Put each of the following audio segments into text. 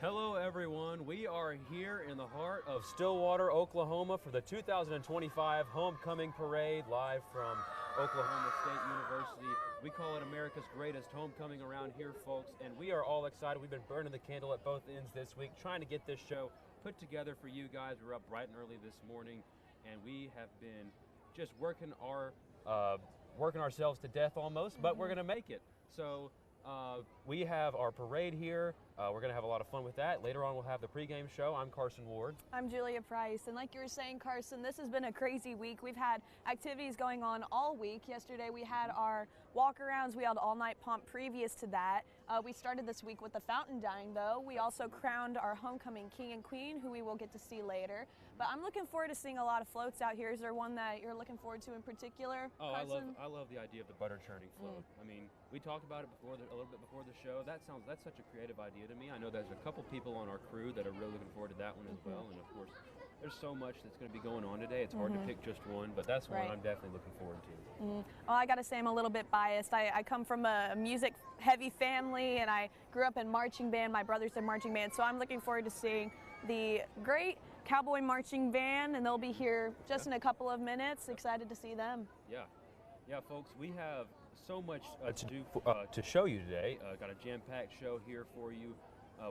Hello everyone, we are here in the heart of Stillwater, Oklahoma for the 2025 Homecoming Parade live from Oklahoma State University. We call it America's greatest homecoming around here, folks, and we are all excited. We've been burning the candle at both ends this week, trying to get this show put together for you guys. We're up bright and early this morning, and we have been just working ourselves to death almost, but we're going to make it. So we have our parade here. We're going to have a lot of fun with that. Later on, we'll have the pregame show. I'm Carson Ward. I'm Julia Price. And like you were saying, Carson, this has been a crazy week. We've had activities going on all week. Yesterday, we had our walk-arounds. We had all-night pomp previous to that. We started this week with the fountain dyeing, though. We also crowned our homecoming king and queen, who we will get to see later. But I'm looking forward to seeing a lot of floats out here. Is there one that you're looking forward to in particular, Carson? I love the idea of the butter churning float. I mean, we talked about it a little bit before the show. That's such a creative idea to me. I know there's a couple people on our crew that are really looking forward to that one as well. And of course, there's so much that's going to be going on today. It's hard to pick just one, but that's one I'm definitely looking forward to. Well, I got to say I'm a little bit biased. I come from a music-heavy family, and I grew up in marching band. My brother's in marching band, so I'm looking forward to seeing the great Cowboy Marching Band, and they'll be here just in a couple of minutes. Excited to see them. Yeah, folks, we have so much to do to show you today. Got a jam-packed show here for you.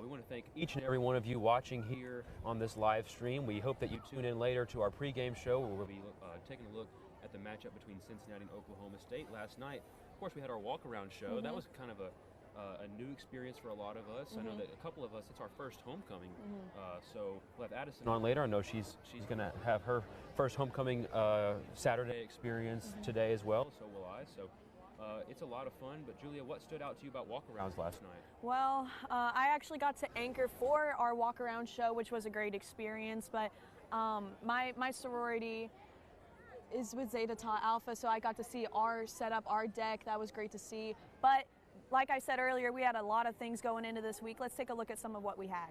We want to thank each and every one of you watching here on this live stream. We hope that you tune in later to our pregame show, where we'll be taking a look at the matchup between Cincinnati and Oklahoma State. Last night, of course, we had our walk-around show. That was kind of a new experience for a lot of us. I know that a couple of us, it's our first homecoming. So we'll have Addison on later. I know she's going to have her first homecoming Saturday experience today as well. So will I. So it's a lot of fun. But Julia, what stood out to you about walk-arounds last night? Well, I actually got to anchor for our walk-around show, which was a great experience. But my sorority is with Zeta Tau Alpha, so I got to see our setup, our deck. That was great to see. But like I said earlier, we had a lot of things going into this week. Let's take a look at some of what we had.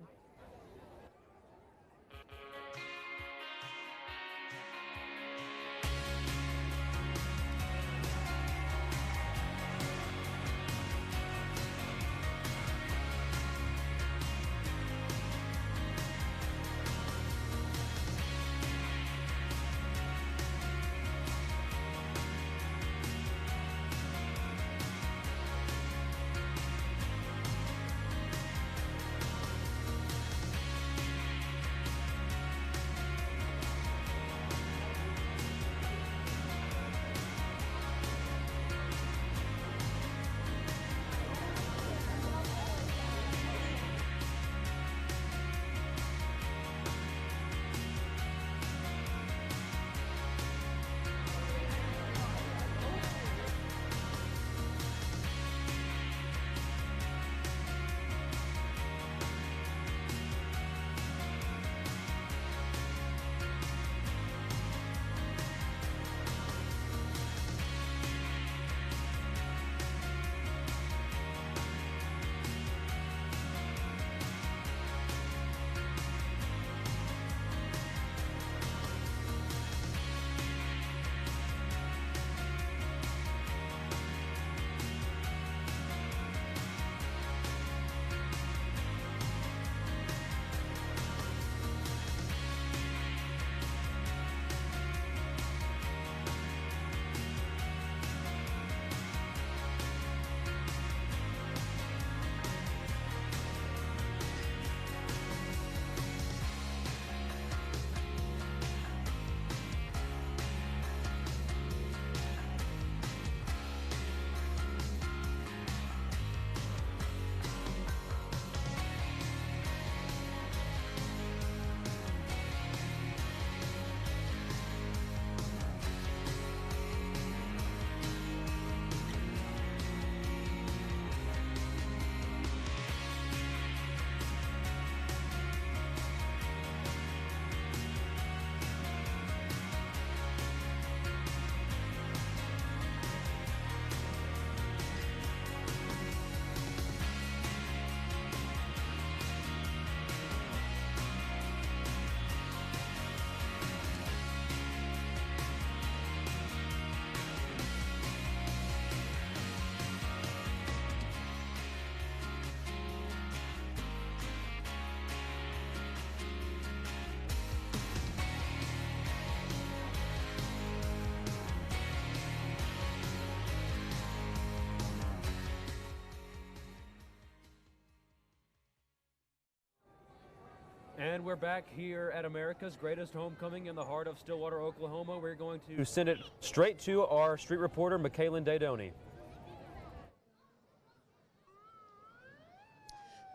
And we're back here at America's greatest homecoming in the heart of Stillwater, Oklahoma. We're going to send it straight to our street reporter, Michaelin Dadoni.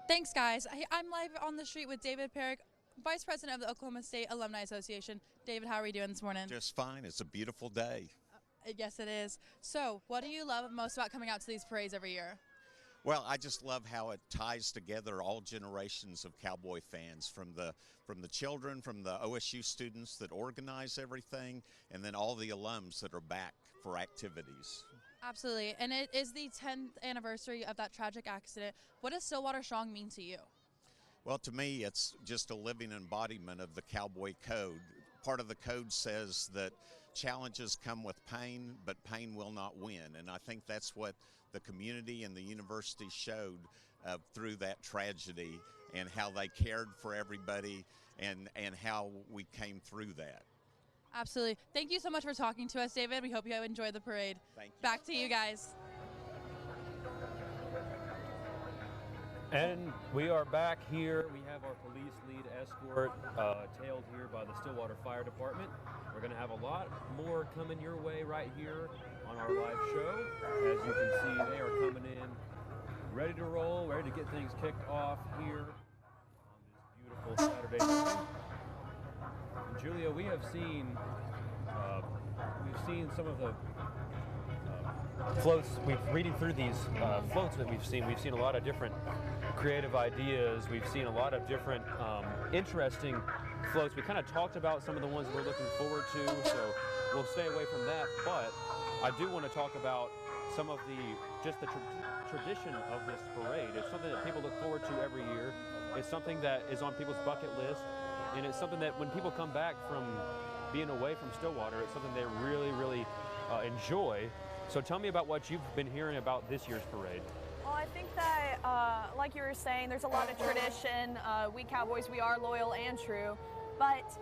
Thanks, guys. I'm live on the street with David Perrick, Vice President of the Oklahoma State Alumni Association. David, how are you doing this morning? Just fine. It's a beautiful day. Yes, it is. So, what do you love most about coming out to these parades every year? Well, I just love how it ties together all generations of Cowboy fans, from the children, from the OSU students that organize everything, and then all the alums that are back for activities. Absolutely. And it is the 10th anniversary of that tragic accident. What does Stillwater Strong mean to you? Well, to me, it's just a living embodiment of the Cowboy Code. Part of the code says that challenges come with pain, but pain will not win. And I think that's what the community and the university showed through that tragedy, and how they cared for everybody, and how we came through that. Absolutely. Thank you so much for talking to us, David. We hope you have enjoyed the parade. Thank you. Back to you guys. And we are back here. We have our police lead escort tailed here by the Stillwater Fire Department. We're going to have a lot more coming your way right here on our live show. As you can see, they are coming in ready to roll, ready to get things kicked off here on this beautiful Saturday morning. And Julia, we have seen some of the floats. We've reading through these floats that we've seen a lot of different creative ideas. We've seen a lot of different interesting floats. We kind of talked about some of the ones we're looking forward to, so we'll stay away from that. But I do want to talk about some of the tradition of this parade. It's something that people look forward to every year. It's something that is on people's bucket list, and it's something that when people come back from being away from Stillwater, it's something they really, really enjoy. So tell me about what you've been hearing about this year's parade. Well, I think that, like you were saying, there's a lot of tradition. We Cowboys, we are loyal and true. But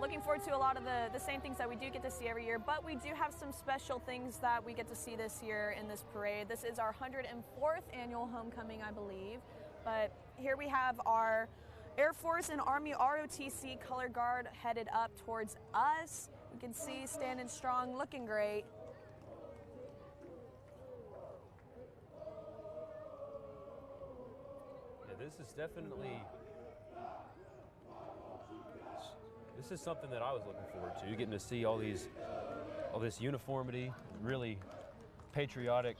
looking forward to a lot of the same things that we do get to see every year. But we do have some special things that we get to see this year in this parade. This is our 104th annual homecoming, I believe. But here we have our Air Force and Army ROTC color guard headed up towards us. You can see standing strong, looking great. This is definitely, this is something that I was looking forward to, getting to see all this uniformity, really patriotic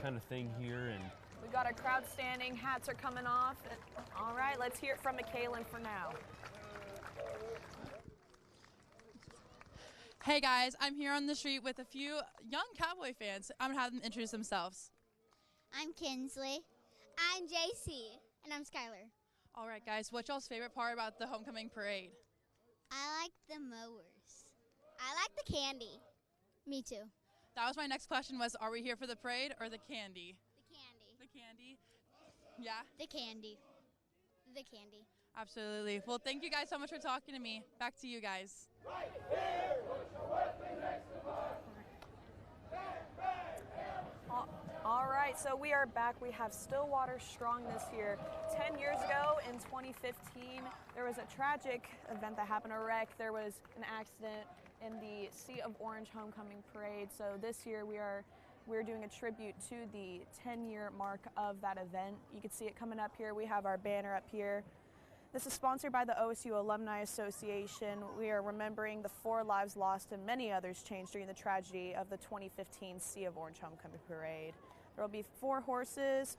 kind of thing here. And we got our crowd standing, hats are coming off. All right, let's hear it from Michaelin for now. Hey guys, I'm here on the street with a few young Cowboy fans. I'm gonna have them introduce themselves. I'm Kinsley. I'm JC. And I'm Skylar. All right, guys, what's y'all's favorite part about the homecoming parade? I like the mowers. I like the candy. Me too. That was my next question was, are we here for the parade or the candy? The candy. The candy? Yeah? The candy. The candy. Absolutely. Well, thank you guys so much for talking to me. Back to you guys. Right here, put your weapon next to mine. All right, so we are back. We have Stillwater Strong this year. 10 years ago in 2015, there was a tragic event that happened, a wreck. There was an accident in the Sea of Orange Homecoming Parade. So this year we're doing a tribute to the 10-year mark of that event. You can see it coming up here. We have our banner up here. This is sponsored by the OSU Alumni Association. We are remembering the 4 lives lost and many others changed during the tragedy of the 2015 Sea of Orange Homecoming Parade. There will be 4 horses.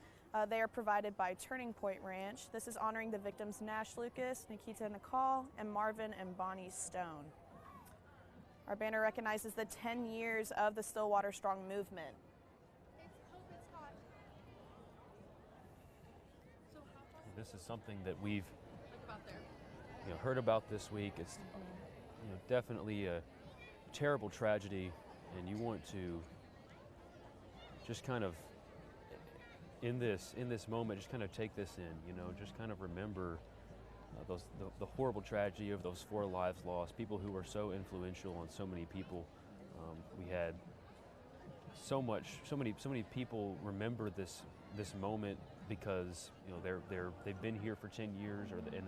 They are provided by Turning Point Ranch. This is honoring the victims Nash Lucas, Nikita Nicole, and Marvin and Bonnie Stone. Our banner recognizes the 10 years of the Stillwater Strong movement. this is something that we've heard about this week. It's definitely a terrible tragedy, and you want to just kind of in this moment just kind of take this in, just kind of remember the horrible tragedy of those 4 lives lost, people who were so influential on so many people. We had so many people remember this moment because they've been here for 10 years, and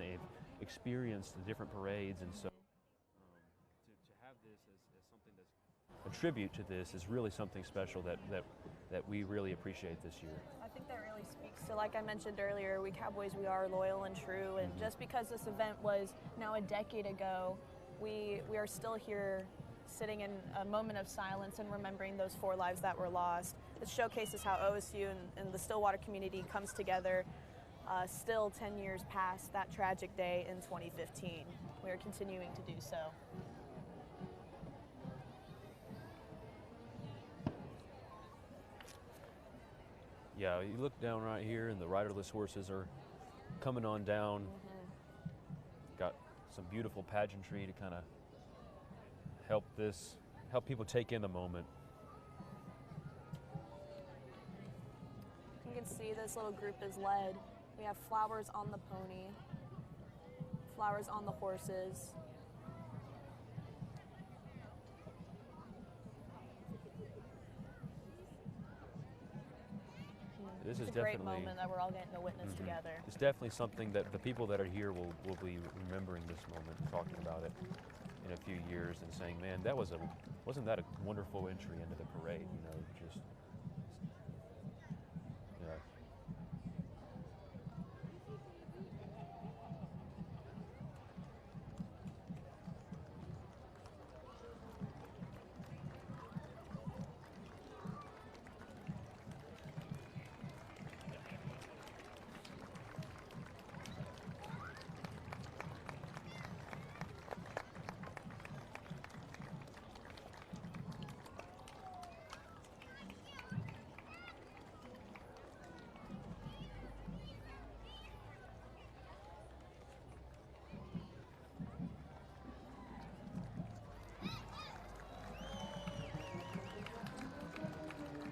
experienced the different parades, and so to have this as something that's a tribute to this is really something special that we really appreciate this year. I think that really speaks to, like I mentioned earlier, we Cowboys, we are loyal and true, and just because this event was now a decade ago, we are still here sitting in a moment of silence and remembering those 4 lives that were lost. This showcases how OSU and the Stillwater community comes together still 10 years past that tragic day in 2015. We are continuing to do so. Yeah, you look down right here and the riderless horses are coming on down. Got some beautiful pageantry to kind of help people take in the moment. You can see this little group is led. We have flowers on the pony, flowers on the horses. This is It's a great definitely moment that we're all getting to witness together. It's definitely something that the people that are here will be remembering this moment, talking about it in a few years and saying, man, wasn't that a wonderful entry into the parade, you know, just, yeah.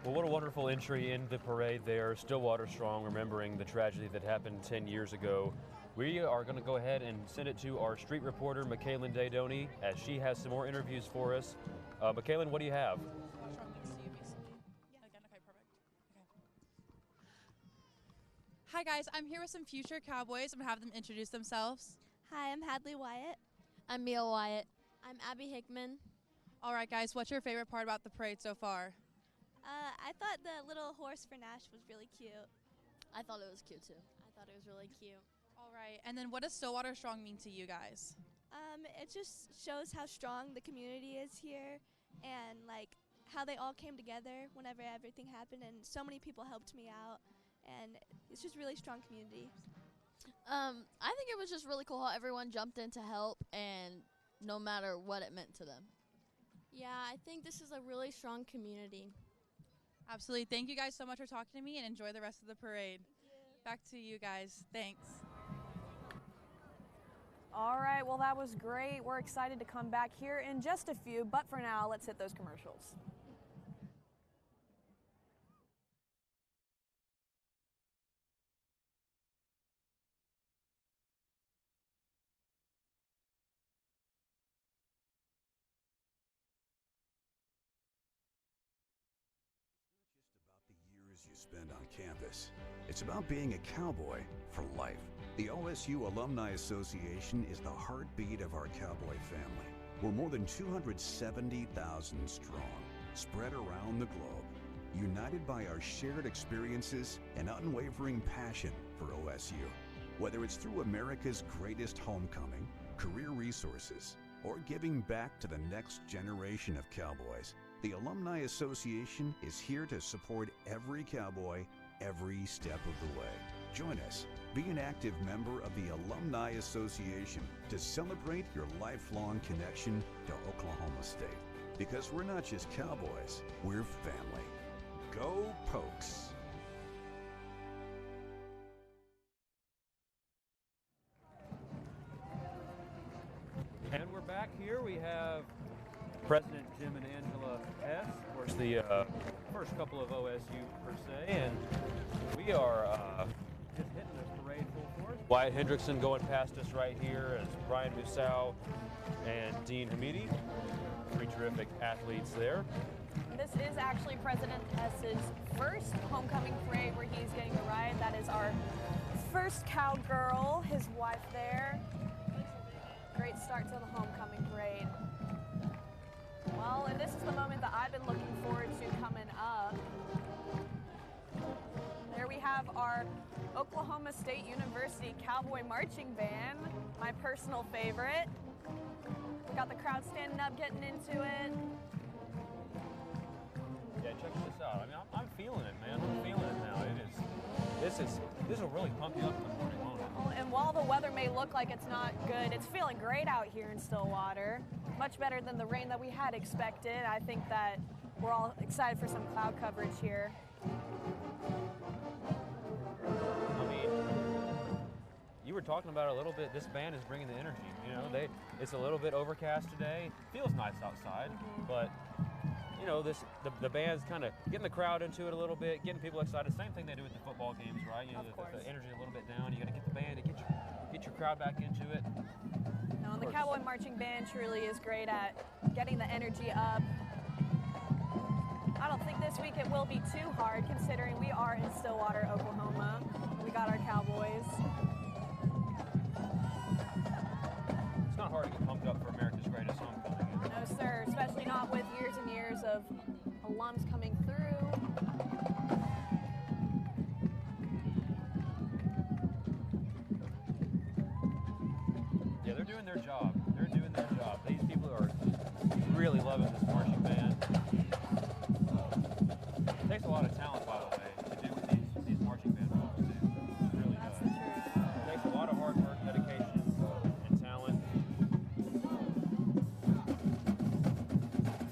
Well, what a wonderful entry in the parade there. Stillwater Strong, remembering the tragedy that happened 10 years ago. We are going to go ahead and send it to our street reporter, Michaelin Daydoni, as she has some more interviews for us. Michaelin, what do you have? Hi guys, I'm here with some future Cowboys. I'm going to have them introduce themselves. Hi, I'm Hadley Wyatt. I'm Mia Wyatt. I'm Abby Hickman. All right guys, what's your favorite part about the parade so far? I thought the little horse for Nash was really cute. I thought it was cute too. I thought it was really cute. All right, and then what does Stillwater Strong mean to you guys? It just shows how strong the community is here and like how they all came together whenever everything happened, and so many people helped me out, and it's just really strong community. I think it was just really cool how everyone jumped in to help, and no matter what it meant to them. Yeah, I think this is a really strong community. Absolutely. Thank you guys so much for talking to me, and enjoy the rest of the parade. Back to you guys. Thanks. All right, well, that was great. We're excited to come back here in just a few, but for now, let's hit those commercials. You spend on campus. It's about being a cowboy for life. The OSU Alumni Association is the heartbeat of our cowboy family. We're more than 270,000 strong, spread around the globe, united by our shared experiences and unwavering passion for OSU. Whether it's through America's greatest homecoming, career resources, or giving back to the next generation of cowboys, the Alumni Association is here to support every cowboy every step of the way. Join us. Be an active member of the Alumni Association to celebrate your lifelong connection to Oklahoma State. Because we're not just cowboys, we're family. Go Pokes! And we're back here. We have President Jim and Angela Hess, of course, the first couple of OSU per se, and we are just hitting this parade full force. Wyatt Hendrickson going past us right here, as Brian Musau and Dean Hamidi, three terrific athletes there. This is actually President Hess's first homecoming parade where he's getting to ride. That is our first cowgirl, his wife there. Great start to the homecoming parade. Well, and this is the moment that I've been looking forward to coming up. There we have our Oklahoma State University Cowboy Marching Band, my personal favorite. We got the crowd standing up, getting into it. Yeah, check this out. I mean, I'm feeling it, man. I'm feeling it now. This will really pump you up in the morning, won't it? Well, and while the weather may look like it's not good, it's feeling great out here in Stillwater. Much better than the rain that we had expected. I think that we're all excited for some cloud coverage here. I mean, you were talking about it a little bit. This band is bringing the energy. You know, it's a little bit overcast today. Feels nice outside, but you know, the band's kind of getting the crowd into it a little bit, getting people excited. Same thing they do at the football games, right? You know, the energy a little bit down. You got to get the band to get your crowd back into it. No, and the Cowboy Marching Band truly is great at getting the energy up. I don't think this week it will be too hard, considering we are in Stillwater, Oklahoma. We got our Cowboys. It's not hard to get pumped up for America's Greatest Homecoming. No, sir, especially not with years and years of alums coming through. Yeah, they're doing their job. They're doing their job. These people are really loving this marching band. It takes a lot of talent, by the way, to do what these marching band folks do. It really does. That's the truth. It takes a lot of hard work, dedication, and talent.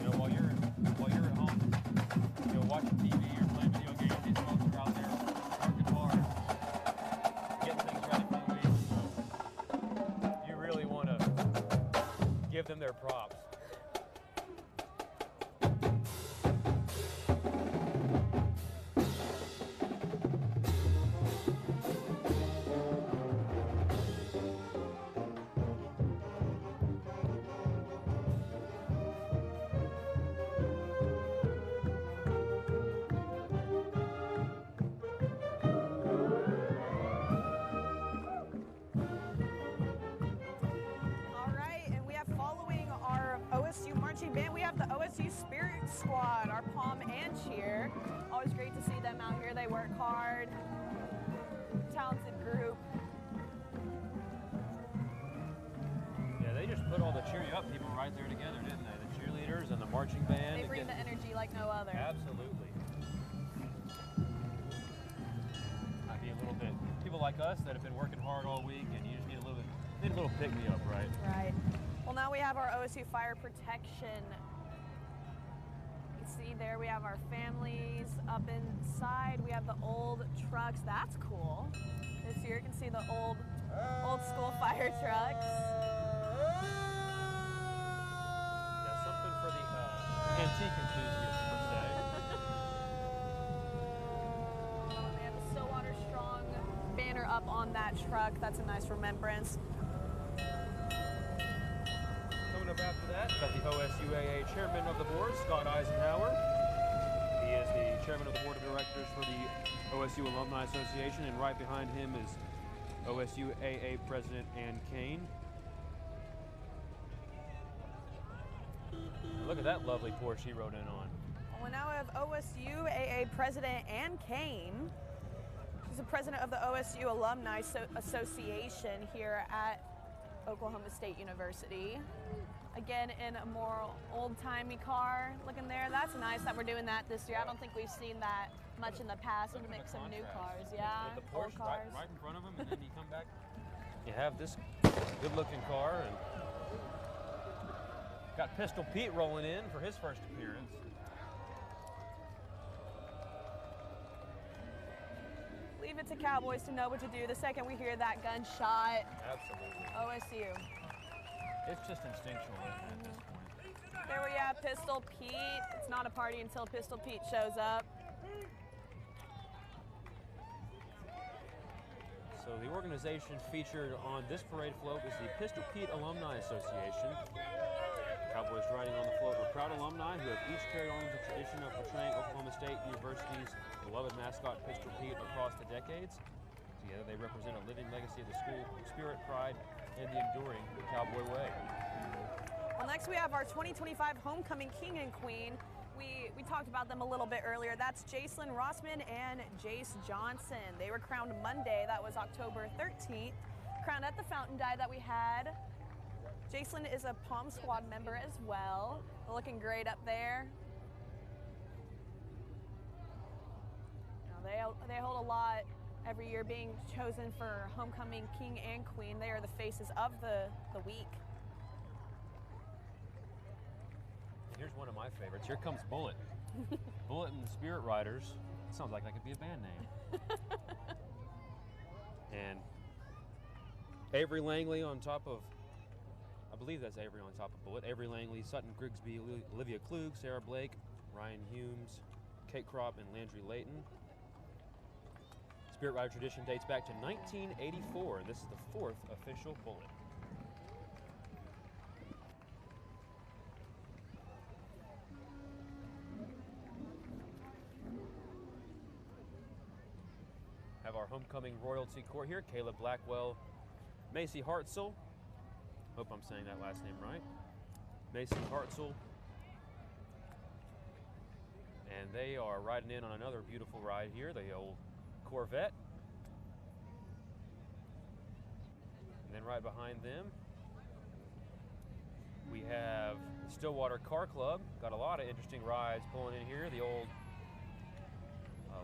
You know, while you're at home, you know, watching TV or playing video games, these folks are out there working hard, getting things ready for the week. You really want to give them their props. Band, we have the OSU Spirit Squad, our pom and cheer. Always great to see them out here. They work hard. Talented group. Yeah, they just put all the cheer you up people right there together, didn't they? The cheerleaders and the marching band. They bring the energy like no other. Absolutely. Might be a little bit people like us that have been working hard all week, and you just need a little pick me up, right? Right. Well, now we have our OSU Fire Protection. You can see there we have our families up inside. We have the old trucks. That's cool. This year you can see the old school fire trucks. Yeah, something for the antique enthusiasts, per se. They have the Stillwater Strong banner up on that truck. That's a nice remembrance. Up after that, got the OSUAA chairman of the board, Scott Eisenhower. He is the chairman of the board of directors for the OSU Alumni Association, and right behind him is OSUAA President Ann Kane. Look at that lovely Porsche he rode in on. Well, now we have OSUAA President Ann Kane. She's the president of the OSU Alumni Association here at Oklahoma State University. Again, in a more old-timey car looking there. That's nice that we're doing that this year. I don't think we've seen that much in the past. We've mixed some new cars, yeah. With the Porsche old cars. right in front of him, and then you come back. You have this good-looking car, and got Pistol Pete rolling in for his first appearance. Leave it to Cowboys to know what to do the second we hear that gunshot. Absolutely. OSU. It's just instinctual, isn't it, at this point? There we have Pistol Pete. It's not a party until Pistol Pete shows up. So the organization featured on this parade float is the Pistol Pete Alumni Association. Cowboys riding on the float are proud alumni who have each carried on the tradition of portraying Oklahoma State University's beloved mascot Pistol Pete across the decades. together. They represent a living legacy of the school spirit, pride, and the enduring Cowboy way. Well, next we have our 2025 Homecoming King and Queen. We talked about them a little bit earlier. That's Jacelyn Rossman and Jace Johnson. They were crowned Monday. That was October 13th. Crowned at the fountain dive that we had. Jacelyn is a Palm Squad member as well. They're looking great up there. They hold a lot every year, being chosen for Homecoming King and Queen. They are the faces of the week. Here's one of my favorites. Here comes Bullet. Bullet and the Spirit Riders. Sounds like that could be a band name. And Avery Langley on top of, I believe that's Avery on top of Bullet. Avery Langley, Sutton Grigsby, Olivia Klug, Sarah Blake, Ryan Humes, Kate Kropp, and Landry Layton. Spirit Rider tradition dates back to 1984, and this is the 4th official Bullet. Have our homecoming royalty court here. Caleb Blackwell, Macy Hartzell. Hope I'm saying that last name right. Macy Hartzell. And they are riding in on another beautiful ride here, the old Corvette. And then right behind them, we have Stillwater Car Club. Got a lot of interesting rides pulling in here. The old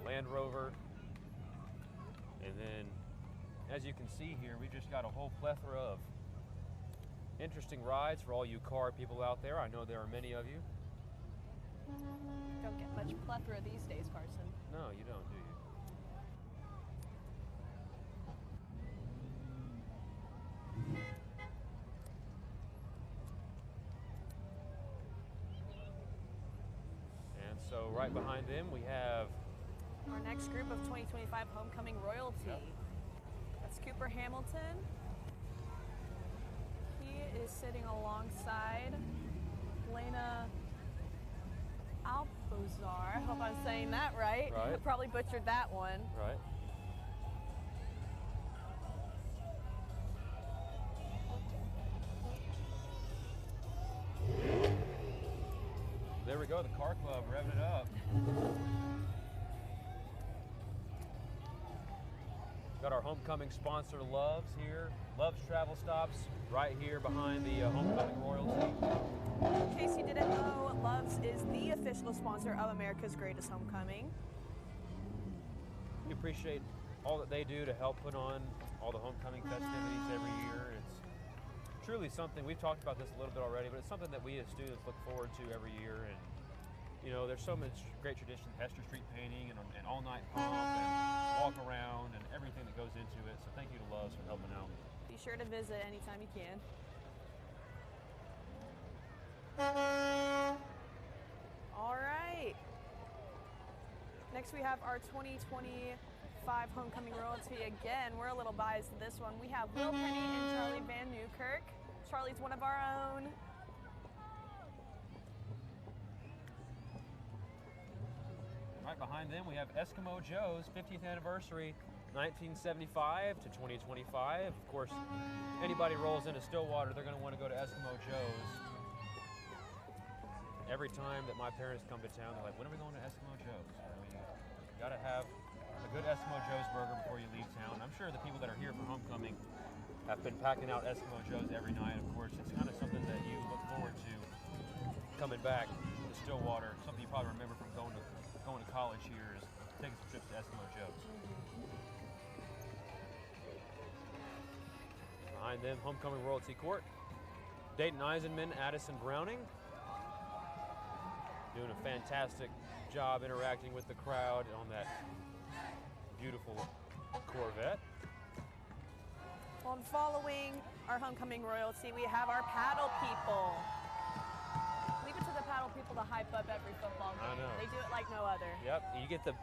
Land Rover. And then, as you can see here, we've just got a whole plethora of interesting rides for all you car people out there. I know there are many of you. Don't get much plethora these days, Carson. No, you don't, do you? And so right behind them we have our next group of 2025 Homecoming Royalty. Yep. That's Cooper Hamilton. He is sitting alongside Lena Alpozar. I hope I'm saying that right. I probably butchered that one. Right. There we go, the car club revving it up. Got our homecoming sponsor, Love's here. Love's Travel Stops right here behind the homecoming royalty. In case you didn't know, Love's is the official sponsor of America's Greatest Homecoming. We appreciate all that they do to help put on all the homecoming festivities every year. It's truly something, we've talked about this a little bit already, but it's something that we as students look forward to every year. And you know, there's so much great tradition, Hester Street painting and all-night pump and walk around and everything that goes into it. So thank you to Love's for helping out. Be sure to visit anytime you can. All right. Next we have our 2025 Homecoming Royalty. Again, we're a little biased to this one. We have Will Penny and Charlie Van Newkirk. Charlie's one of our own. Right behind them, we have Eskimo Joe's 50th anniversary, 1975 to 2025. Of course, anybody rolls into Stillwater, they're going to want to go to Eskimo Joe's. Every time that my parents come to town, they're like, when are we going to Eskimo Joe's? You got to have a good Eskimo Joe's burger before you leave town. I'm sure the people that are here for homecoming have been packing out Eskimo Joe's every night. Of course, it's kind of something that you look forward to coming back to Stillwater. Something you probably remember from going to college here is taking some trips to Eskimo Joe's. Behind them, homecoming royalty court. Dayton Eisenman, Addison Browning. Doing a fantastic job interacting with the crowd on that beautiful Corvette. On following our homecoming royalty, we have our paddle people. Leave it to the paddle people to hype up every football game. I know. They do it like no other. Yep, you get the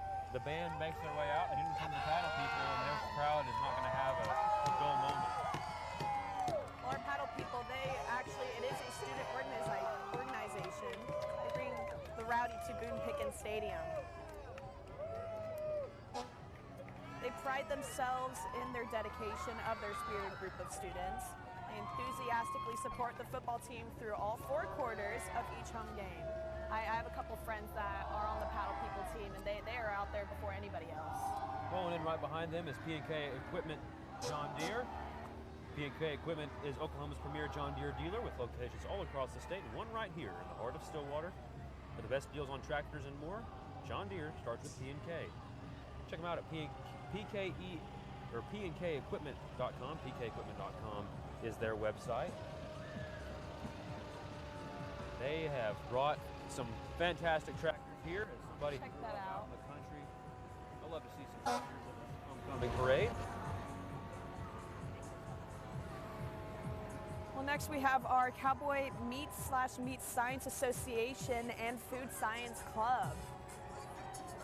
band makes their way out, and then come the paddle people, and their crowd is not going to have a dull moment. Well, our paddle people, it is a student organization. They bring the rowdy to Boone Pickens Stadium. They pride themselves in their dedication of their spirited group of students. They enthusiastically support the football team through all 4 quarters of each home game. I have a couple friends that are on the Paddle People team, and they are out there before anybody else. Rolling in right behind them is P&K Equipment John Deere. P&K Equipment is Oklahoma's premier John Deere dealer with locations all across the state and one right here in the heart of Stillwater. For the best deals on tractors and more, John Deere starts with P&K. Check them out at pnkequipment.com. pnkequipment.com is their website. They have brought some fantastic tractors here. As somebody Check that out. In the country, I love to see some tractors in this homecoming parade. Well, next we have our Cowboy Meat Science Association and Food Science Club.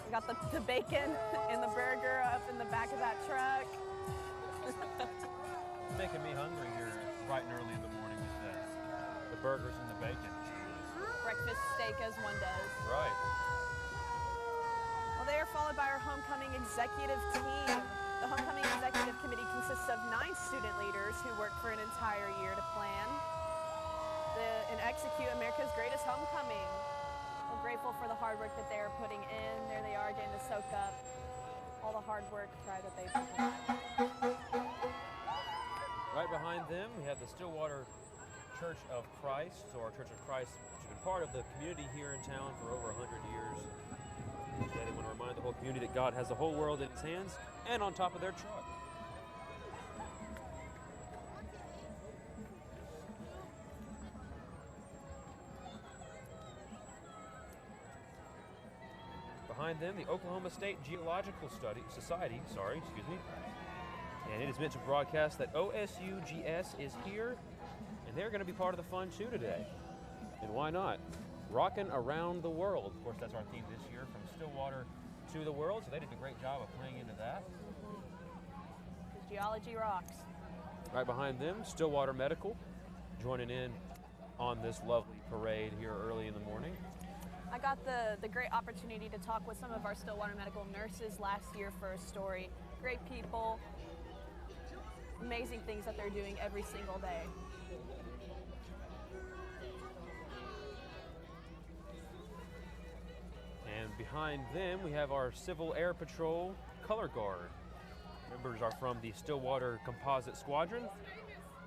We got the bacon and the burger up in the back of that truck. It's making me hungry here bright and early in the morning with the burgers and the bacon. Breakfast steak as one does. Right. Well, they are followed by our homecoming executive team. The homecoming executive committee consists of 9 student leaders who work for an entire year to plan and execute America's greatest homecoming. We're grateful for the hard work that they are putting in. There they are getting to soak up all the hard work, pride that they put in. Right behind them, we have the Stillwater Church of Christ. So our Church of Christ, which has been part of the community here in town for over 100 years. Today they want to remind the whole community that God has the whole world in his hands and on top of their truck. Behind them, the Oklahoma State Geological Society, and it is meant to broadcast that OSU GS is here, and they're going to be part of the fun too today. And why not? Rockin' around the world. Of course, that's our theme this year, from Stillwater to the world, so they did a great job of playing into that. Geology rocks. Right behind them, Stillwater Medical, joining in on this lovely parade here early in the morning. I got the great opportunity to talk with some of our Stillwater Medical nurses last year for a story. Great people, amazing things that they're doing every single day. And behind them, we have our Civil Air Patrol Color Guard. Members are from the Stillwater Composite Squadron.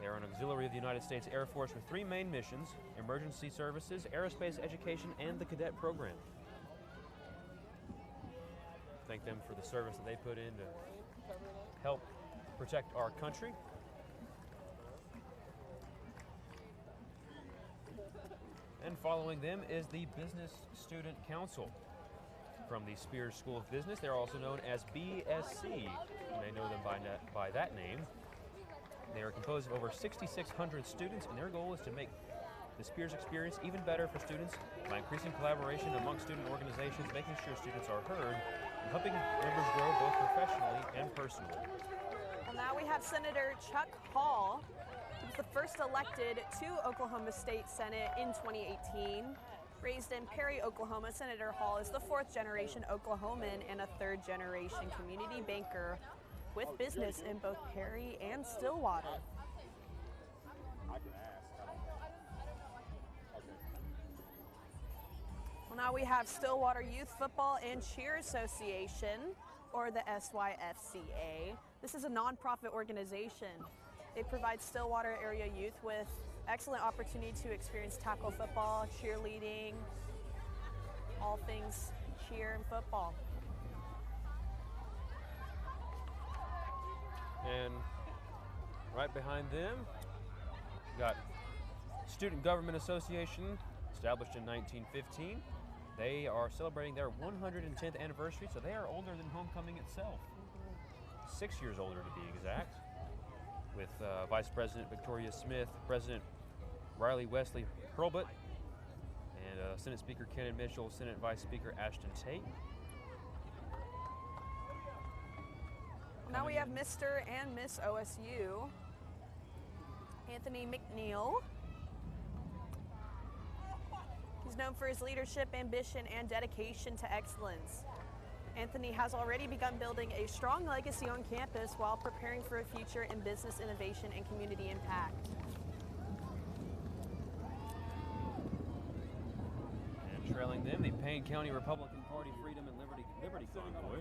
They are an auxiliary of the United States Air Force with 3 main missions: emergency services, aerospace education, and the cadet program. Thank them for the service that they put in to help protect our country. And following them is the Business Student Council from the Spears School of Business. They're also known as BSC. You may know them by that name. They are composed of over 6,600 students, and their goal is to make the Spears experience even better for students by increasing collaboration among student organizations, making sure students are heard, and helping members grow both professionally and personally. Well, now we have Senator Chuck Hall, who was the first elected to Oklahoma State Senate in 2018. Raised in Perry, Oklahoma, Senator Hall is the 4th-generation Oklahoman and a 3rd-generation community banker with business in both Perry and Stillwater. Well, now we have Stillwater Youth Football and Cheer Association, or the SYFCA. This is a nonprofit organization. They provide Stillwater area youth with excellent opportunity to experience tackle football, cheerleading, all things cheer and football. And right behind them, we got Student Government Association, established in 1915. They are celebrating their 110th anniversary, so they are older than homecoming itself. 6 years older to be exact, with Vice President Victoria Smith, President Riley Wesley Hurlbut, and Senate Speaker Kenan Mitchell, Senate Vice Speaker Ashton Tate. Now we have Mr. and Miss OSU, Anthony McNeil. He's known for his leadership, ambition, and dedication to excellence. Anthony has already begun building a strong legacy on campus while preparing for a future in business innovation and community impact. And trailing them, the Payne County Republican Party Freedom and Liberty Convoy.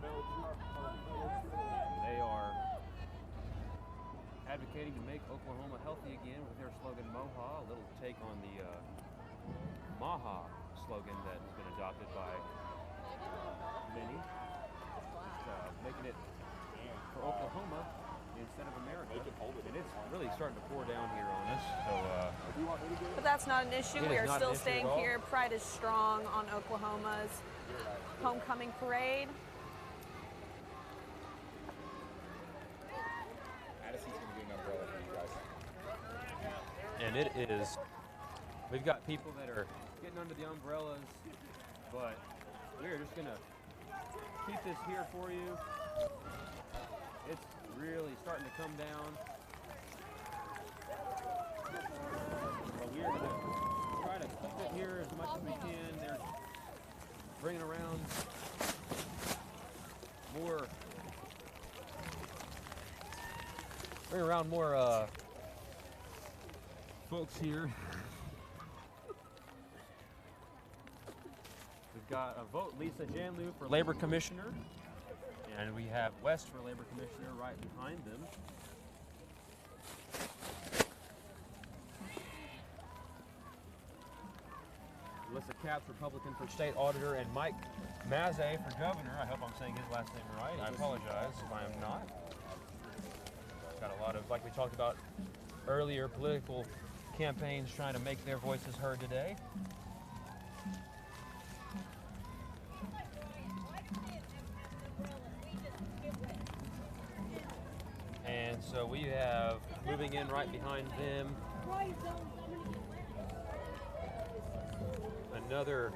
They are advocating to make Oklahoma healthy again with their slogan MOHA, a little take on the MAHA slogan that has been adopted by many. Making it for Oklahoma instead of America. And it's really starting to pour down here on us. So, but that's not an issue. We are still staying here. Pride is strong on Oklahoma's homecoming parade. Addison's going to do an umbrella for you guys. And it is, we've got people that are getting under the umbrellas, but we're just going to keep this here for you. It's really starting to come down. But we're going to try to keep it here as much as we can. They're bringing around more folks here. We've got a vote Lisa Janlu for Labor Commissioner, and we have West for Labor Commissioner right behind them. Alyssa Capps, Republican for State Auditor, and Mike Maze for Governor. I hope I'm saying his last name right. I apologize if I am not. Got a lot of, like we talked about earlier, political campaigns trying to make their voices heard today. And so we have, moving in right behind them, another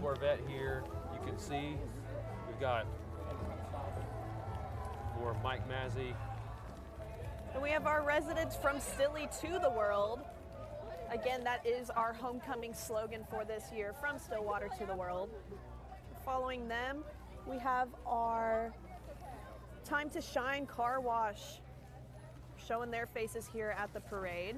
Corvette here. You can see we've got more Mike Massey. And we have our residents from Stilly to the world. Again, that is our homecoming slogan for this year, from Stillwater to the world. Following them, we have our Time to Shine car wash, showing their faces here at the parade.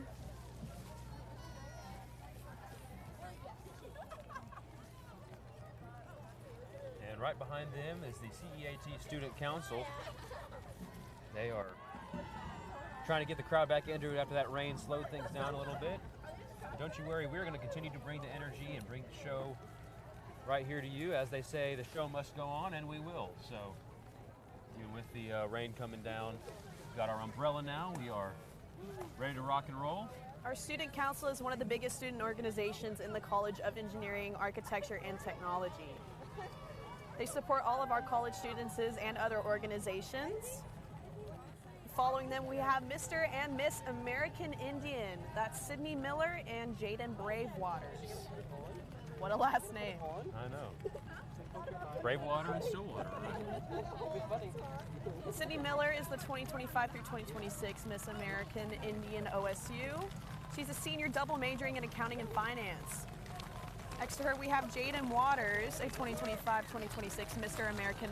And right behind them is the CEAT Student Council. They are trying to get the crowd back into it after that rain slowed things down a little bit. But don't you worry, we're going to continue to bring the energy and bring the show right here to you. As they say, the show must go on, and we will. So even with the rain coming down, we've got our umbrella now. We are ready to rock and roll. Our Student Council is one of the biggest student organizations in the College of Engineering, Architecture, and Technology. They support all of our college students and other organizations. Following them, we have Mr. and Miss American Indian. That's Sydney Miller and Jaden Bravewaters. What a last name. I know. Bravewater and Stillwater, right? Sydney Miller is the 2025 through 2026 Miss American Indian OSU. She's a senior double majoring in accounting and finance. Next to her, we have Jaden Waters, a 2025-2026 Mr. American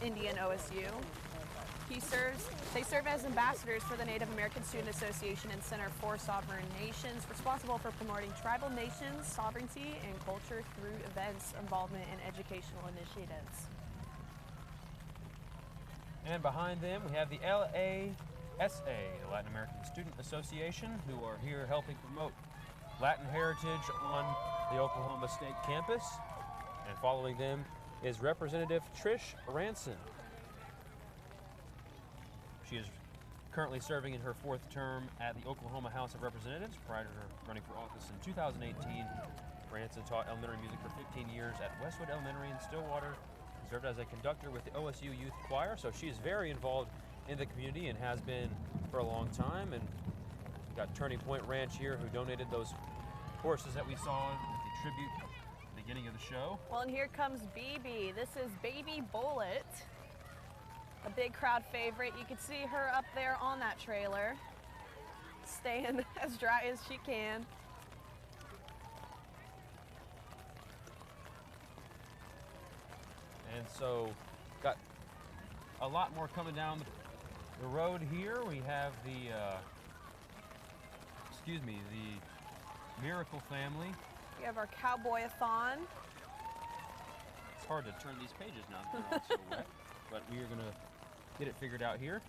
Indian OSU. They serve as ambassadors for the Native American Student Association and Center for Sovereign Nations, responsible for promoting tribal nations, sovereignty, and culture through events, involvement, and educational initiatives. And behind them, we have the LASA, the Latin American Student Association, who are here helping promote Latin heritage on the Oklahoma State campus. And following them is Representative Trish Ranson. She is currently serving in her 4th term at the Oklahoma House of Representatives. Prior to her running for office in 2018, Ranson taught elementary music for 15 years at Westwood Elementary in Stillwater. Served as a conductor with the OSU Youth Choir, so she is very involved in the community and has been for a long time. And we've got Turning Point Ranch here, who donated those horses that we saw at the tribute at the beginning of the show. Well, and here comes BB. This is Baby Bullet, a big crowd favorite. You can see her up there on that trailer, staying as dry as she can. And so got a lot more coming down the road here. We have the, the Miracle family. We have our Cowboy-a-thon. It's hard to turn these pages now, they're all so wet, but we are gonna get it figured out here.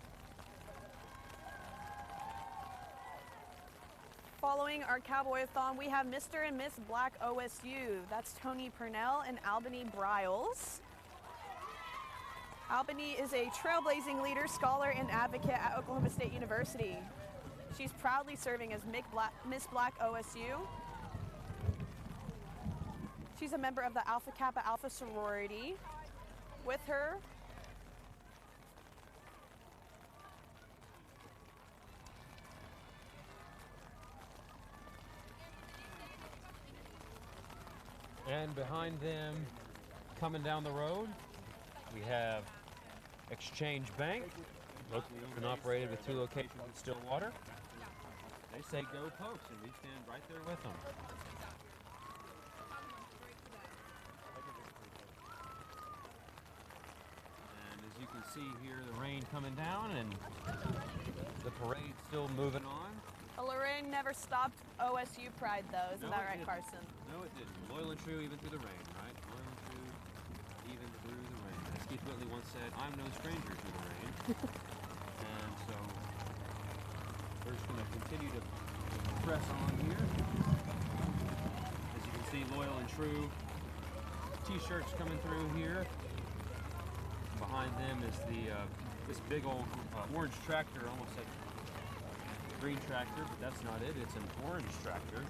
Following our Cowboy-a-thon, we have Mr. and Miss Black OSU. That's Tony Purnell and Albany Bryles. Albany is a trailblazing leader, scholar, and advocate at Oklahoma State University. She's proudly serving as Miss Black OSU. She's a member of the Alpha Kappa Alpha sorority. With her, and behind them, coming down the road, we have Exchange Bank, locally owned and operated with 2 locations in Stillwater. They say go Pokes, and we stand right there with them. And as you can see here, the rain coming down and the parade still moving on. the rain never stopped OSU pride though, isn't that right, Carson? No, it didn't. Loyal and true even through the rain, right? Loyal and true even through the rain. As Keith Whitley once said, I'm no stranger to the rain. And so we're just going to continue to press on here. As you can see, loyal and true t-shirts coming through here. Behind them is the this big old orange tractor, almost like green tractor, but that's not it. It's an orange tractor.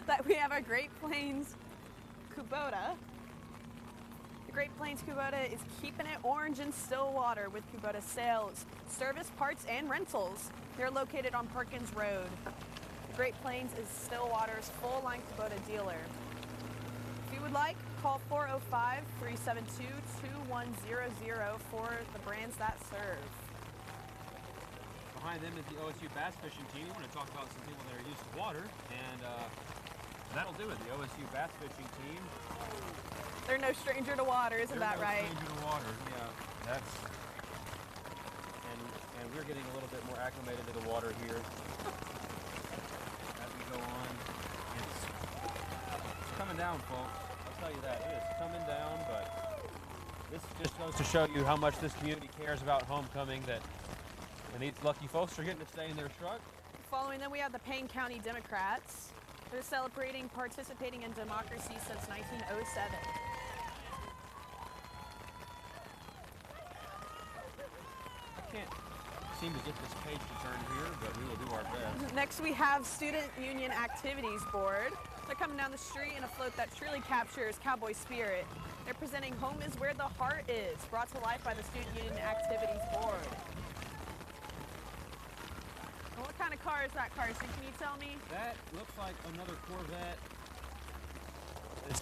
That we have our Great Plains Kubota. The Great Plains Kubota is keeping it orange in Stillwater with Kubota sales, service, parts, and rentals. They're located on Perkins Road. The Great Plains is Stillwater's full-line Kubota dealer. If you would like, call 405-372-2100 for the brands that serve. Behind them is the OSU bass fishing team. We're going to talk about some people that are used to water, and that'll do it. The OSU bass fishing team. They're no stranger to water, isn't that right? Stranger to water, yeah. That's and we're getting a little bit more acclimated to the water here as we go on. It's coming down, folks. I'll tell you that. It is coming down, but this just goes to show you how much this community cares about homecoming, that and these lucky folks are getting to stay in their truck. Following them, we have the Payne County Democrats. They're celebrating participating in democracy since 1907. I can't seem to get this page to turn here, but we will do our best. Next, we have Student Union Activities Board. They're coming down the street in a float that truly captures cowboy spirit. They're presenting Home is Where the Heart Is, brought to life by the Student Union Activities Board. What kind of car is that, Carson? Can you tell me? That looks like another Corvette. It's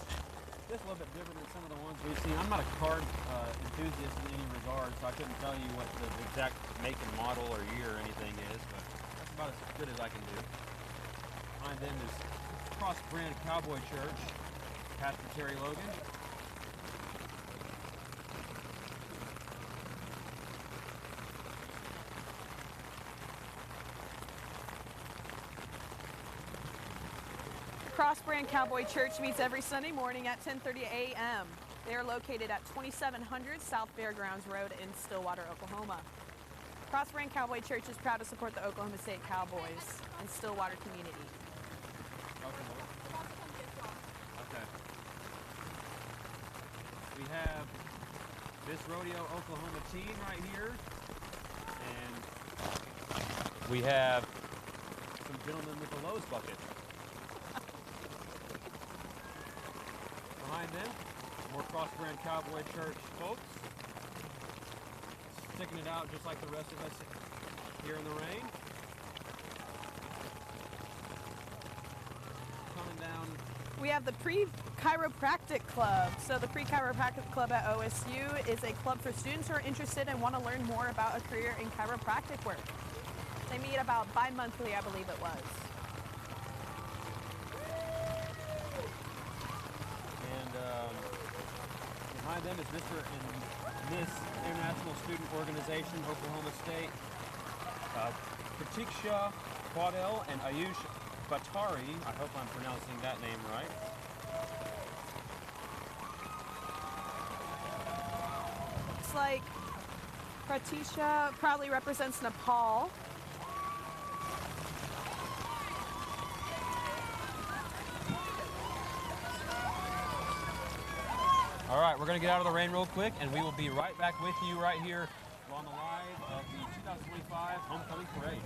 just a little bit different than some of the ones we've seen. I'm not a car enthusiast in any regard, so I couldn't tell you what the exact make and model or year or anything is, but that's about as good as I can do. Behind them is Cross Brand Cowboy Church, Pastor Terry Logan. Cross Brand Cowboy Church meets every Sunday morning at 10:30 a.m. They are located at 2700 South Fairgrounds Road in Stillwater, Oklahoma. Cross Brand Cowboy Church is proud to support the Oklahoma State Cowboys and Stillwater community. Okay. We have this Rodeo Oklahoma team right here, and we have some gentlemen with the Lowe's bucket. Behind them, more Cross Brand Cowboy Church folks, sticking it out just like the rest of us here in the rain. Coming down. We have the Pre-Chiropractic Club. So the Pre-Chiropractic Club at OSU is a club for students who are interested and want to learn more about a career in chiropractic work. They meet about bi-monthly, I believe it was. behind them is Mr. and Miss International Student Organization, Oklahoma State. Pratiksha Quadel and Ayush Batari. I hope I'm pronouncing that name right. Looks like Pratisha probably represents Nepal. All right, we're going to get out of the rain real quick, and we will be right back with you right here on the live of the 2025 Homecoming Parade.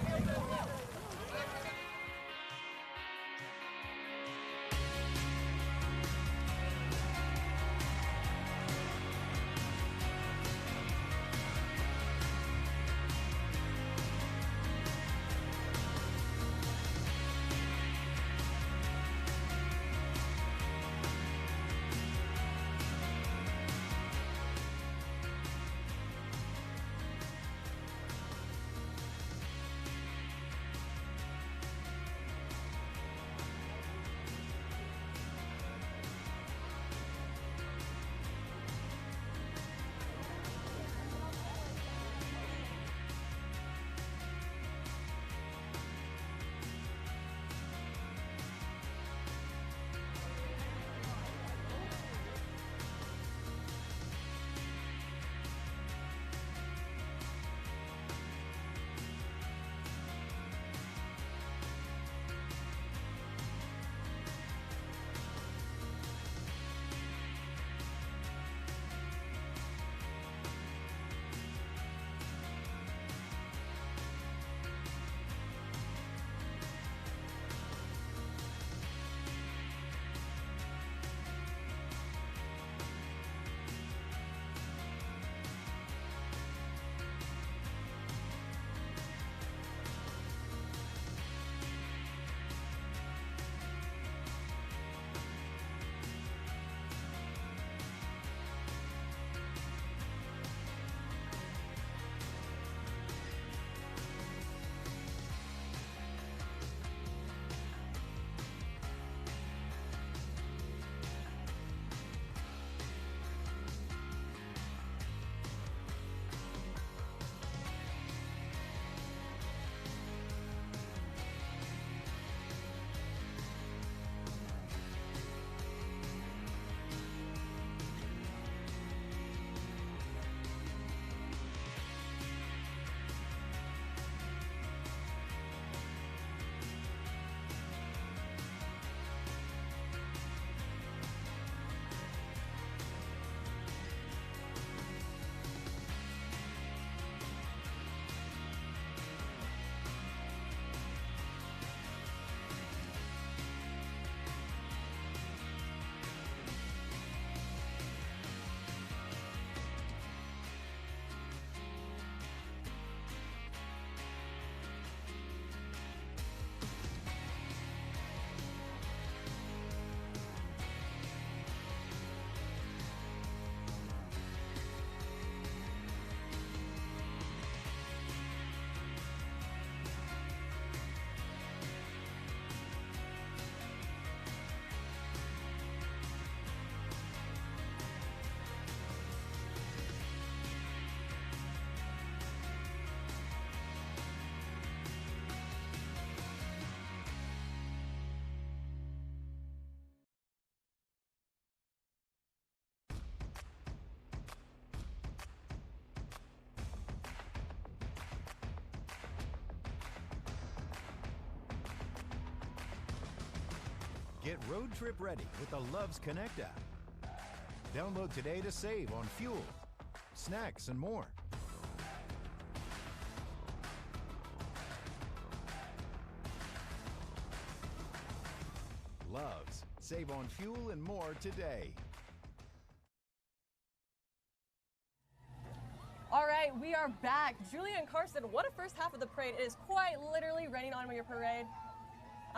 Get road trip ready with the Loves Connect app. Download today to save on fuel, snacks, and more. Loves. Save on fuel and more today. All right, we are back. Julia and Carson, what a first half of the parade. It is quite literally raining on your parade.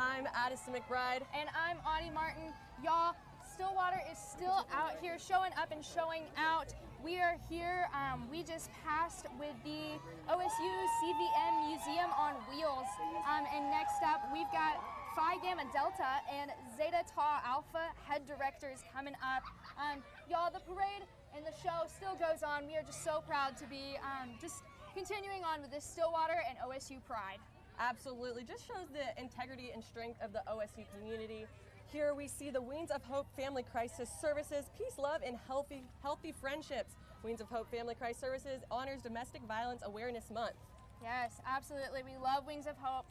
I'm Addison McBride. And I'm Audie Martin. Y'all, Stillwater is still out here showing up and showing out. We are here, we just passed with the OSU CVM Museum on Wheels. And next up, we've got Phi Gamma Delta and Zeta Tau Alpha head directors coming up. Y'all, the parade and the show still goes on. We are just so proud to be just continuing on with this Stillwater and OSU pride. Absolutely, just shows the integrity and strength of the OSU community. Here we see the Wings of Hope Family Crisis Services, Peace, Love, and Healthy Friendships. Wings of Hope Family Crisis Services honors Domestic Violence Awareness Month. Yes, absolutely. We love Wings of Hope.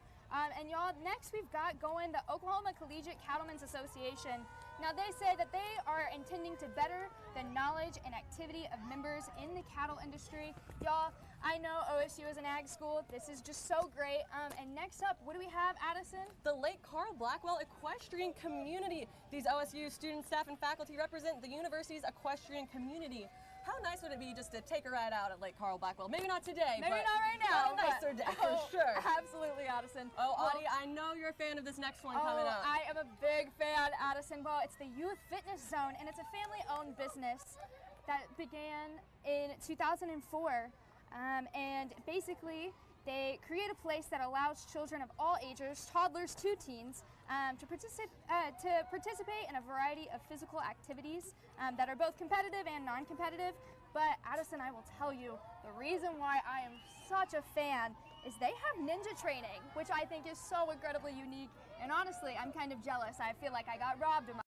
And y'all, next we've got going the Oklahoma Collegiate Cattlemen's Association. Now they say that they are intending to better the knowledge and activity of members in the cattle industry. Y'all, I know OSU is an ag school. This is just so great. And next up, what do we have, Addison? The Lake Carl Blackwell Equestrian Community. These OSU students, staff, and faculty represent the university's equestrian community. How nice would it be just to take a ride out at Lake Carl Blackwell? Maybe not today, maybe but not right now. A nicer day for sure. Absolutely, Addison. Oh, Audie, I know you're a fan of this next one coming up. I am a big fan, Addison. Well, it's the Youth Fitness Zone, and it's a family-owned business that began in 2004. And basically, they create a place that allows children of all ages, toddlers to teens, to participate in a variety of physical activities that are both competitive and non-competitive. But Addison, I will tell you, the reason why I am such a fan is they have ninja training, which I think is so incredibly unique. And honestly, I'm kind of jealous. I feel like I got robbed in my...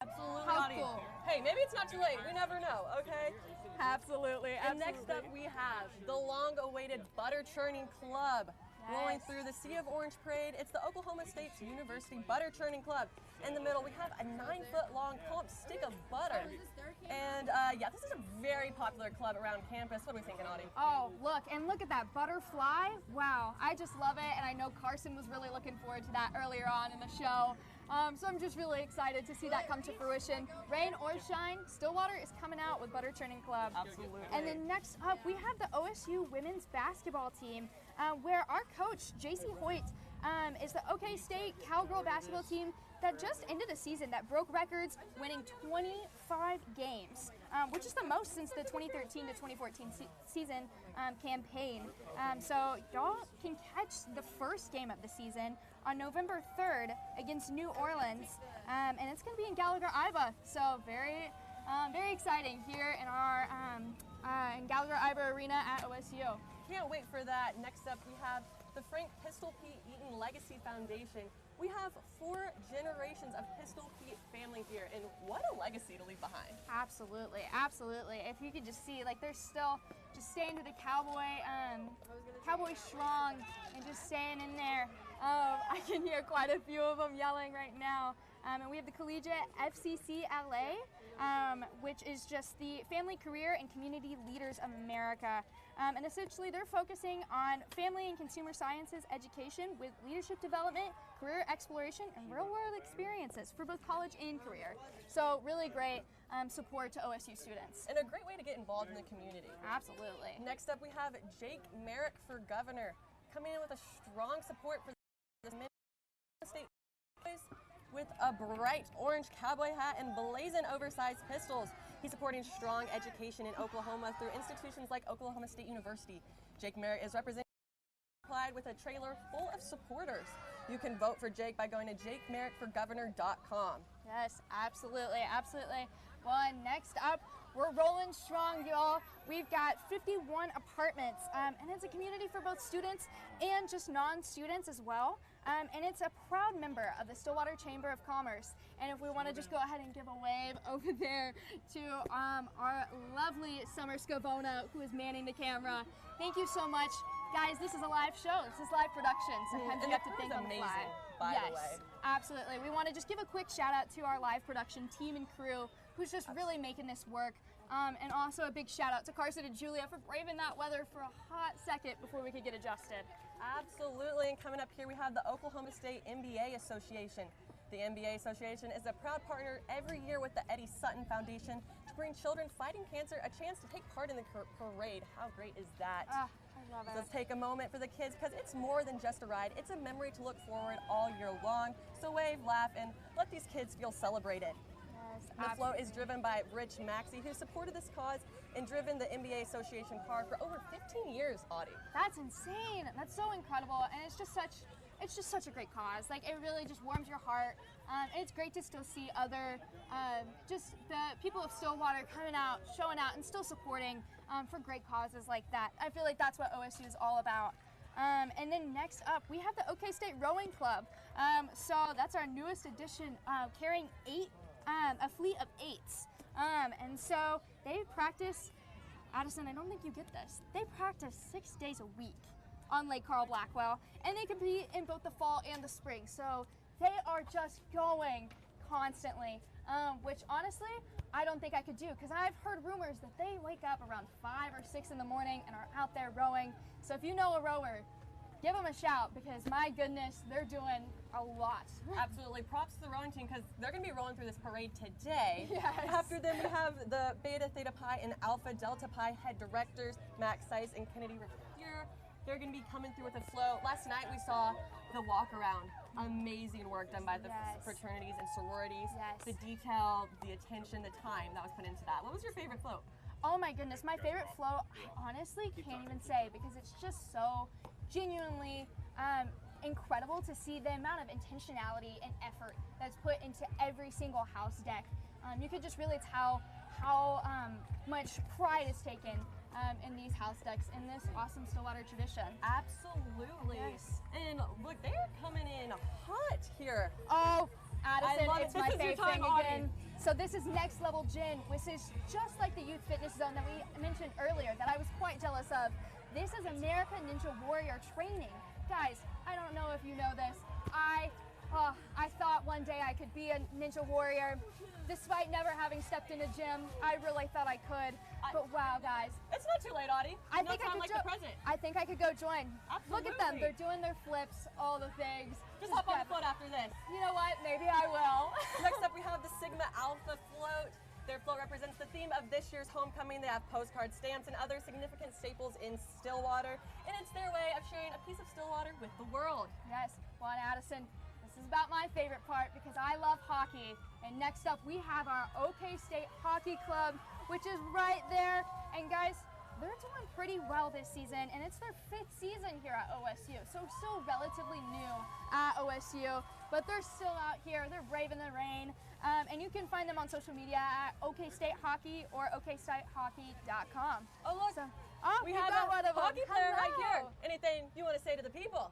Absolutely. How cool. Hey, maybe it's not too late. We never know, okay? Absolutely. And next up we have the long-awaited Butter Churning Club. Yes. Rolling through the Sea of Orange Parade, it's the Oklahoma State University Butter Churning Club. In the middle, we have a 9-foot-long plump stick of butter. And yeah, this is a very popular club around campus. What are we thinking, Audie? Oh, look at that butterfly. Wow, I just love it, and I know Carson was really looking forward to that earlier on in the show. So I'm just really excited to see that come to fruition. Rain or shine, Stillwater is coming out with Butter Churning Club. Absolutely. And then next up, we have the OSU women's basketball team, where our coach, JC Hoyt, is the OK State Cowgirl basketball team that just ended a season that broke records, winning 25 games, which is the most since the 2013 to 2014 season campaign. So y'all can catch the first game of the season on November 3rd against New Orleans, and it's going to be in Gallagher, Iba. So very exciting here in our in Gallagher Iba Arena at OSU. Can't wait for that. Next up, we have the Frank Pistol Pete Eaton Legacy Foundation. We have 4 generations of Pistol Pete family here, and what a legacy to leave behind. Absolutely, absolutely. If you could just see, like, they're still just staying to the Cowboy Strong and just staying in there. I can hear quite a few of them yelling right now. And we have the Collegiate FCCLA, which is just the Family, Career, and Community Leaders of America. And essentially they're focusing on family and consumer sciences education with leadership development, career exploration, and real-world experiences for both college and career. So really great support to OSU students. And a great way to get involved in the community. Absolutely. Next up we have Jake Merrick for governor, coming in with a strong support for the State with a bright orange cowboy hat and blazing oversized pistols. He's supporting strong education in Oklahoma through institutions like Oklahoma State University. Jake Merritt is represented with a trailer full of supporters. You can vote for Jake by going to jakemerrickforgovernor.com. Yes, absolutely, absolutely. Well, and next up, we're rolling strong, y'all. We've got 51 apartments, and it's a community for both students and just non-students as well. And it's a proud member of the Stillwater Chamber of Commerce. And if we want to just go ahead and give a wave over there to our lovely Summer Scavona, who is manning the camera. Thank you so much. Guys, this is a live show. This is live production. Sometimes you have to think on the fly. By the way. Absolutely. We want to just give a quick shout out to our live production team and crew who's just really making this work. And also a big shout out to Carson and Julia for braving that weather for a hot second before we could get adjusted. Absolutely. And coming up here we have the Oklahoma State NBA Association. The NBA Association is a proud partner every year with the Eddie Sutton Foundation to bring children fighting cancer a chance to take part in the parade. How great is that? I love it. Let's take a moment for the kids because it's more than just a ride. It's a memory to look forward all year long. So wave, laugh, and let these kids feel celebrated. Yes, The float is driven by Rich Maxey, who supported this cause and driven the NBA Association car for over 15 years, Audie. That's insane. That's so incredible, and it's just such a great cause. Like, it really just warms your heart. And it's great to still see other, just the people of Stillwater coming out, showing out, and still supporting for great causes like that. I feel like that's what OSU is all about. And then next up, we have the OK State Rowing Club. So that's our newest addition, carrying a fleet of 8s. And so they practice, Addison, I don't think you get this, they practice 6 days a week on Lake Carl Blackwell, and they compete in both the fall and the spring. So they are just going constantly, which honestly, I don't think I could do, because I've heard rumors that they wake up around 5 or 6 in the morning and are out there rowing. So if you know a rower, give them a shout, because my goodness, they're doing a lot. Absolutely. Props to the rowing team, because they're going to be rolling through this parade today. Yes. After them, we have the Beta Theta Pi and Alpha Delta Pi head directors, Max Seiss and Kennedy Revere. They're going to be coming through with a float. Last night we saw the walk around. Amazing work done by the fraternities and sororities. Yes. The detail, the attention, the time that was put into that. What was your favorite float? Oh my goodness, my favorite float, I honestly can't even say, because it's just so genuinely incredible to see the amount of intentionality and effort that's put into every single house deck. You could just really tell how much pride is taken in these house decks in this awesome Stillwater tradition. Absolutely. Yes. And look, they are coming in hot here. Oh, Addison, it's my favorite thing Audie. again. So this is Next Level Gym, which is just like the youth fitness zone that we mentioned earlier that I was quite jealous of. This is American Ninja Warrior training. Guys, I don't know if you know this. I thought one day I could be a Ninja Warrior. Despite never having stepped in a gym, I really thought I could. But wow, guys. It's not too late, Audie. I think I could go join. Absolutely. Look at them. They're doing their flips, all the things. Just hop on the float after this. You know what? Maybe I will. Next up, we have the Sigma Alpha float. Their float represents the theme of this year's homecoming. They have postcard stamps and other significant staples in Stillwater, and it's their way of sharing a piece of Stillwater with the world. Yes. Well, Addison, this is about my favorite part, because I love hockey. And next up, we have our OK State Hockey Club, which is right there. And guys, they're doing pretty well this season, and it's their 5th season here at OSU. So still relatively new at OSU, but they're still out here. They're braving the rain. And you can find them on social media at OK State Hockey or okstatehockey.com. Oh, look. We have got one of them. hockey player right Hello. here. Anything you want to say to the people?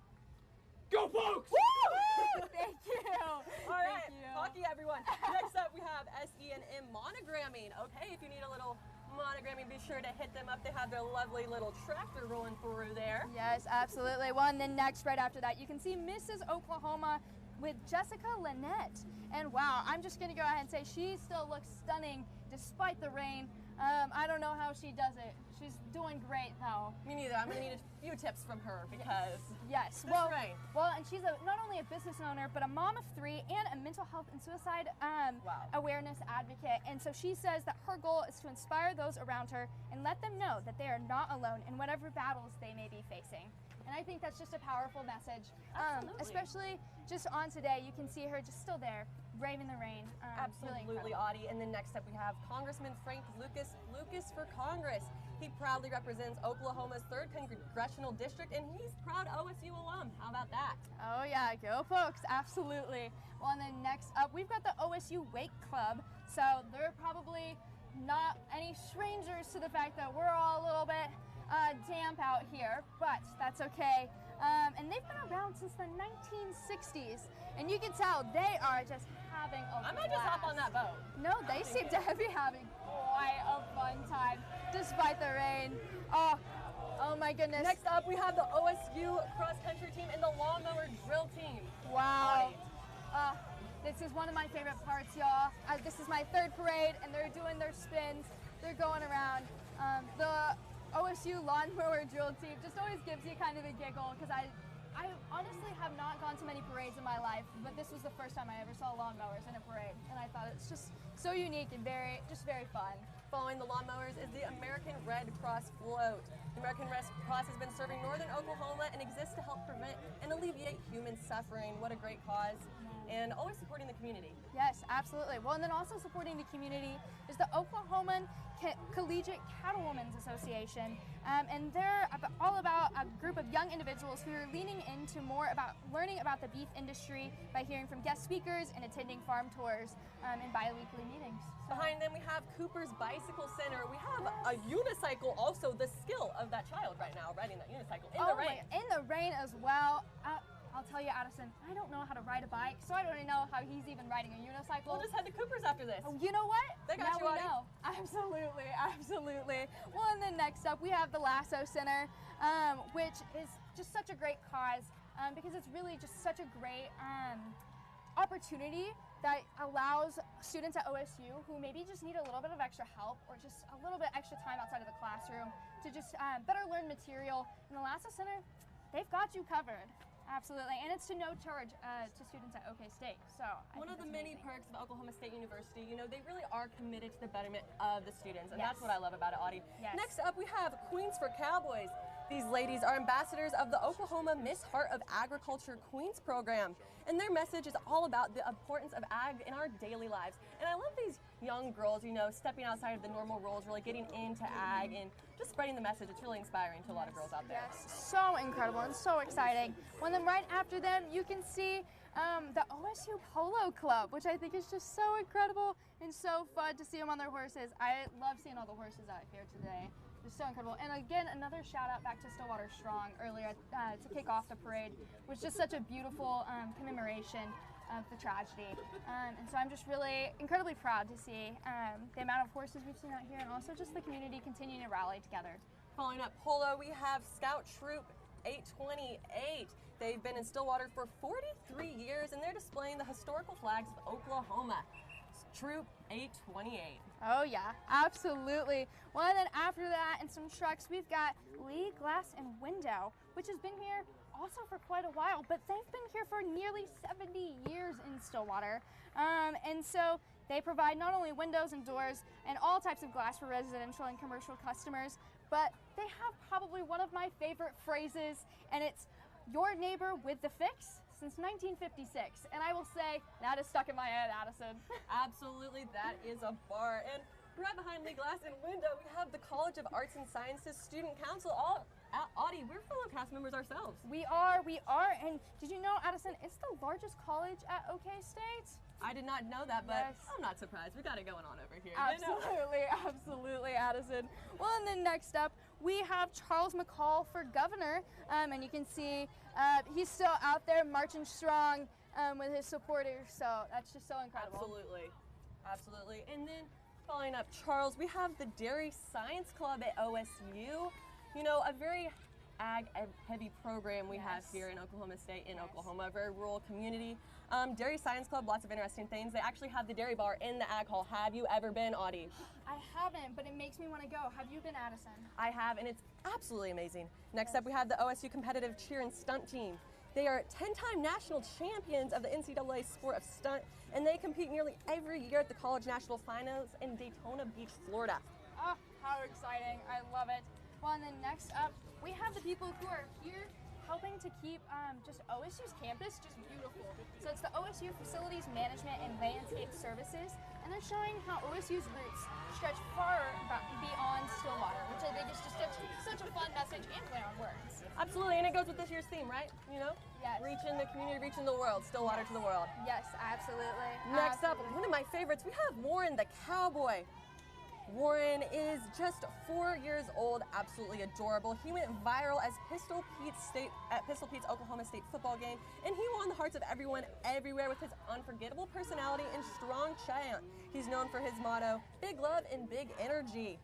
Go, folks! Woo! Thank you. All right, Thank you. hockey, everyone. Next up, we have SE&M monogramming. Okay, if you need a little monogramming, be sure to hit them up. They have their lovely little tractor rolling through there. Yes, absolutely. Well, and then next, right after that, you can see Mrs. Oklahoma with Jessica Lynette. And wow, I'm just going to go ahead and say she still looks stunning despite the rain. I don't know how she does it. She's doing great, though. Me neither. I'm going to need a few tips from her because yes. Well, rain. Well, and she's not only a business owner, but a mom of 3 and a mental health and suicide awareness advocate. And so she says that her goal is to inspire those around her and let them know that they are not alone in whatever battles they may be facing. And I think that's just a powerful message, especially just on today. You can see her just still there, braving the rain. Absolutely, really Audie. And then next up we have Congressman Frank Lucas for Congress. He proudly represents Oklahoma's 3rd Congressional District, and he's proud OSU alum. How about that? Oh yeah, go folks, absolutely. Well, and then next up, we've got the OSU Wake Club. So they're probably not any strangers to the fact that we're all a little bit damp out here, but that's okay. And they've been around since the 1960s, and you can tell they are just having a blast. I might just hop on that boat. No, they seem to be having quite a fun time, despite the rain. Oh my goodness. Next up, we have the OSU cross-country team and the lawnmower drill team. Wow. This is one of my favorite parts, y'all. This is my 3rd parade, and they're doing their spins. They're going around. The OSU lawnmower drill team just always gives you kind of a giggle, because I honestly have not gone to many parades in my life, but this was the first time I ever saw lawnmowers in a parade, and I thought it's just so unique and very fun. following the lawnmowers is the American Red Cross float. The American Red Cross has been serving northern Oklahoma and exists to help prevent and alleviate human suffering. What a great cause. And always supporting the community. Yes, absolutely. Well, and then also supporting the community is the Oklahoman Collegiate Cattlewomen's Association, and they're all about a group of young individuals who are leaning into more about learning about the beef industry by hearing from guest speakers and attending farm tours and bi-weekly meetings. So. Behind them we have Cooper's Bicycle Center. We have a unicycle, also the skill of that child right now riding that unicycle in the rain. In the rain as well. I'll tell you, Addison, I don't know how to ride a bike, so I don't even know how he's even riding a unicycle. We'll just head to Cooper's after this. Oh, you know what? They got you, Audie. Know. Absolutely, absolutely. Well, and then next up, we have the Lasso Center, which is just such a great cause because it's really just such a great opportunity that allows students at OSU who maybe just need a little bit of extra help or just a little bit extra time outside of the classroom to just better learn material. And the Lasso Center, they've got you covered. Absolutely, and it's to no charge to students at OK State. So one of the many perks of Oklahoma State University, you know, they really are committed to the betterment of the students, and that's what I love about it, Audie. Yes. Next up, we have Queens for Cowboys. These ladies are ambassadors of the Oklahoma Miss Heart of Agriculture Queens program, and their message is all about the importance of ag in our daily lives. And I love these young girls, you know, stepping outside of the normal roles, really getting into ag and just spreading the message. It's really inspiring to a lot of girls out there. Yes, so incredible and so exciting. Well, then right after them, you can see the OSU Polo Club, which I think is just so incredible and so fun to see them on their horses. I love seeing all the horses out here today. It's so incredible. And again, another shout out back to Stillwater Strong earlier to kick off the parade, which is just such a beautiful commemoration of the tragedy. And so I'm just really incredibly proud to see the amount of horses we've seen out here and also just the community continuing to rally together. Following up polo, we have Scout Troop 828. They've been in Stillwater for 43 years and they're displaying the historical flags of Oklahoma. Troop 828. Oh yeah, absolutely. Well, and then after that, and some trucks, we've got Lee Glass and Window, which has been here also for quite a while, but they've been here for nearly 70 years in Stillwater. And so they provide not only windows and doors and all types of glass for residential and commercial customers, but they have probably one of my favorite phrases, and it's "your neighbor with the fix" since 1956. And I will say, that is stuck in my head, Addison. Absolutely, that is a bar. And right behind Lee Glass and Window, we have the College of Arts and Sciences Student Council. Audie, we're fellow cast members ourselves. We are. And did you know, Addison, it's the largest college at OK State? I did not know that, but I'm not surprised. We got it going on over here. Absolutely, absolutely, Addison. Well, and then next up, we have Charles McCall for governor, and you can see he's still out there marching strong with his supporters, so that's just so incredible. Absolutely, absolutely. And then following up Charles, we have the Dairy Science Club at OSU. You know, a very ag-heavy program we have here in Oklahoma State, in Oklahoma, a very rural community. Dairy Science Club, lots of interesting things. They actually have the dairy bar in the ag hall. Have you ever been, Audie? I haven't, but it makes me want to go. Have you been, Addison? I have, and it's absolutely amazing. Next up, we have the OSU competitive cheer and stunt team. They are 10-time national champions of the NCAA sport of stunt, and they compete nearly every year at the College National Finals in Daytona Beach, Florida. Oh, how exciting. I love it. Well, and then next up, we have the people who are here helping to keep just OSU's campus just beautiful. So it's the OSU Facilities Management and Landscape Services, and they're showing how OSU's roots stretch far beyond Stillwater, which I think is just such a fun message and play on words. Absolutely, and it goes with this year's theme, right? You know? Yes. Reaching the community, reaching the world, Stillwater to the world. Yes, absolutely. Next up, one of my favorites, we have Warren the Cowboy. Warren is just 4 years old, absolutely adorable. He went viral as Pistol Pete's Oklahoma State football game, and he won the hearts of everyone everywhere with his unforgettable personality and strong chant. He's known for his motto, big love and big energy.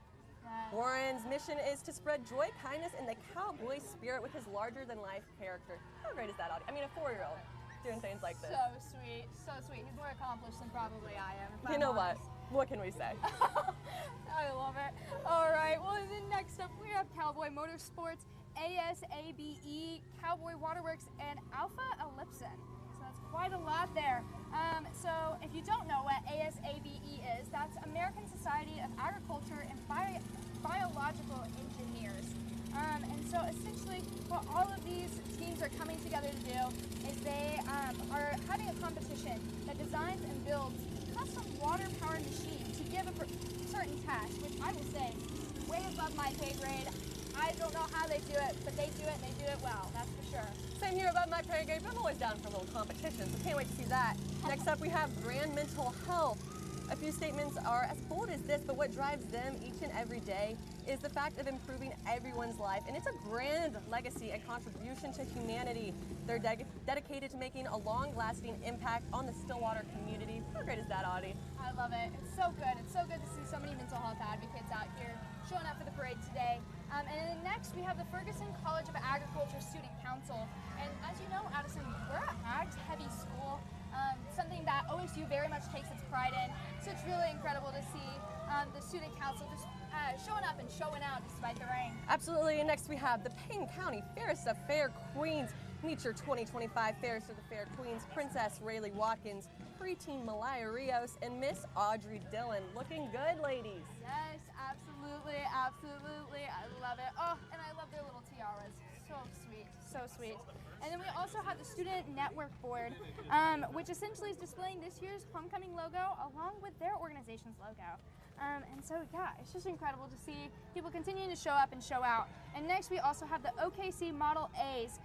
Warren's mission is to spread joy, kindness, and the cowboy spirit with his larger-than-life character. How great is that, Audie? I mean, a 4-year-old doing things like this. So sweet, so sweet. He's more accomplished than probably I am. You know what? What can we say? I love it. All right, well, then next up we have Cowboy Motorsports, ASABE, Cowboy Waterworks, and Alpha Ellipson. So that's That's quite a lot there. So if you don't know what ASABE is, that's American Society of Agriculture and Biological Engineers. And so essentially what all of these teams are coming together to do is they are having a competition that designs and builds custom water-powered machines to give a certain task, which I will say way above my pay grade. I don't know how they do it, but they do it and they do it well, that's for sure. Same here above my pay grade, but I'm always down for a little competition, so can't wait to see that. Next up we have brand mental health. A few statements are as bold as this, but what drives them each and every day is the fact of improving everyone's life. And it's a grand legacy and contribution to humanity. They're dedicated to making a long-lasting impact on the Stillwater community. How great is that, Audie? I love it. It's so good. It's so good to see so many mental health advocates out here showing up for the parade today. And then next we have the Ferguson College of Agriculture Student Council. And as you know, Addison, we're an ag-heavy school, something that OSU very much takes its pride in. So it's really incredible to see the Student Council just showing up and showing out despite the rain. Absolutely. And next we have the Payne County Fairest of Fair Queens. Meet your 2025 Fairest of the Fair Queens, Princess Rayleigh Watkins, preteen Malaya Rios, and Miss Audrey Dillon. Looking good, ladies. Yes, absolutely, absolutely. I love it. Oh, and I love their little tiaras. So sweet, so sweet. And then we also have the Student Network Board, which essentially is displaying this year's homecoming logo along with their organization's logo. And so, yeah, it's just incredible to see people continuing to show up and show out. And next we also have the OKC Model A's,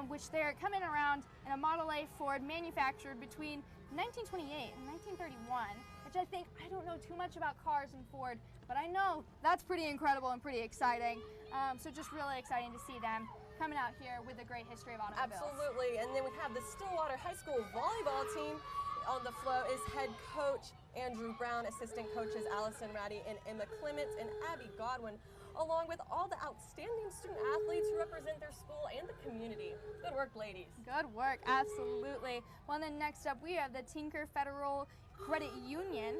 which they're coming around in a Model A Ford manufactured between 1928 and 1931, which I don't know too much about cars and Ford, but I know that's pretty incredible and pretty exciting. So just really exciting to see them coming out here with a great history of automobiles. Absolutely. And then we have the Stillwater High School volleyball team. On the flow is head coach Andrew Brown, assistant coaches Allison Ratty and Emma Clements and Abby Godwin, along with all the outstanding student athletes who represent their school and the community. Good work, ladies. Good work, absolutely. Well, then next up we have the Tinker Federal Credit Union,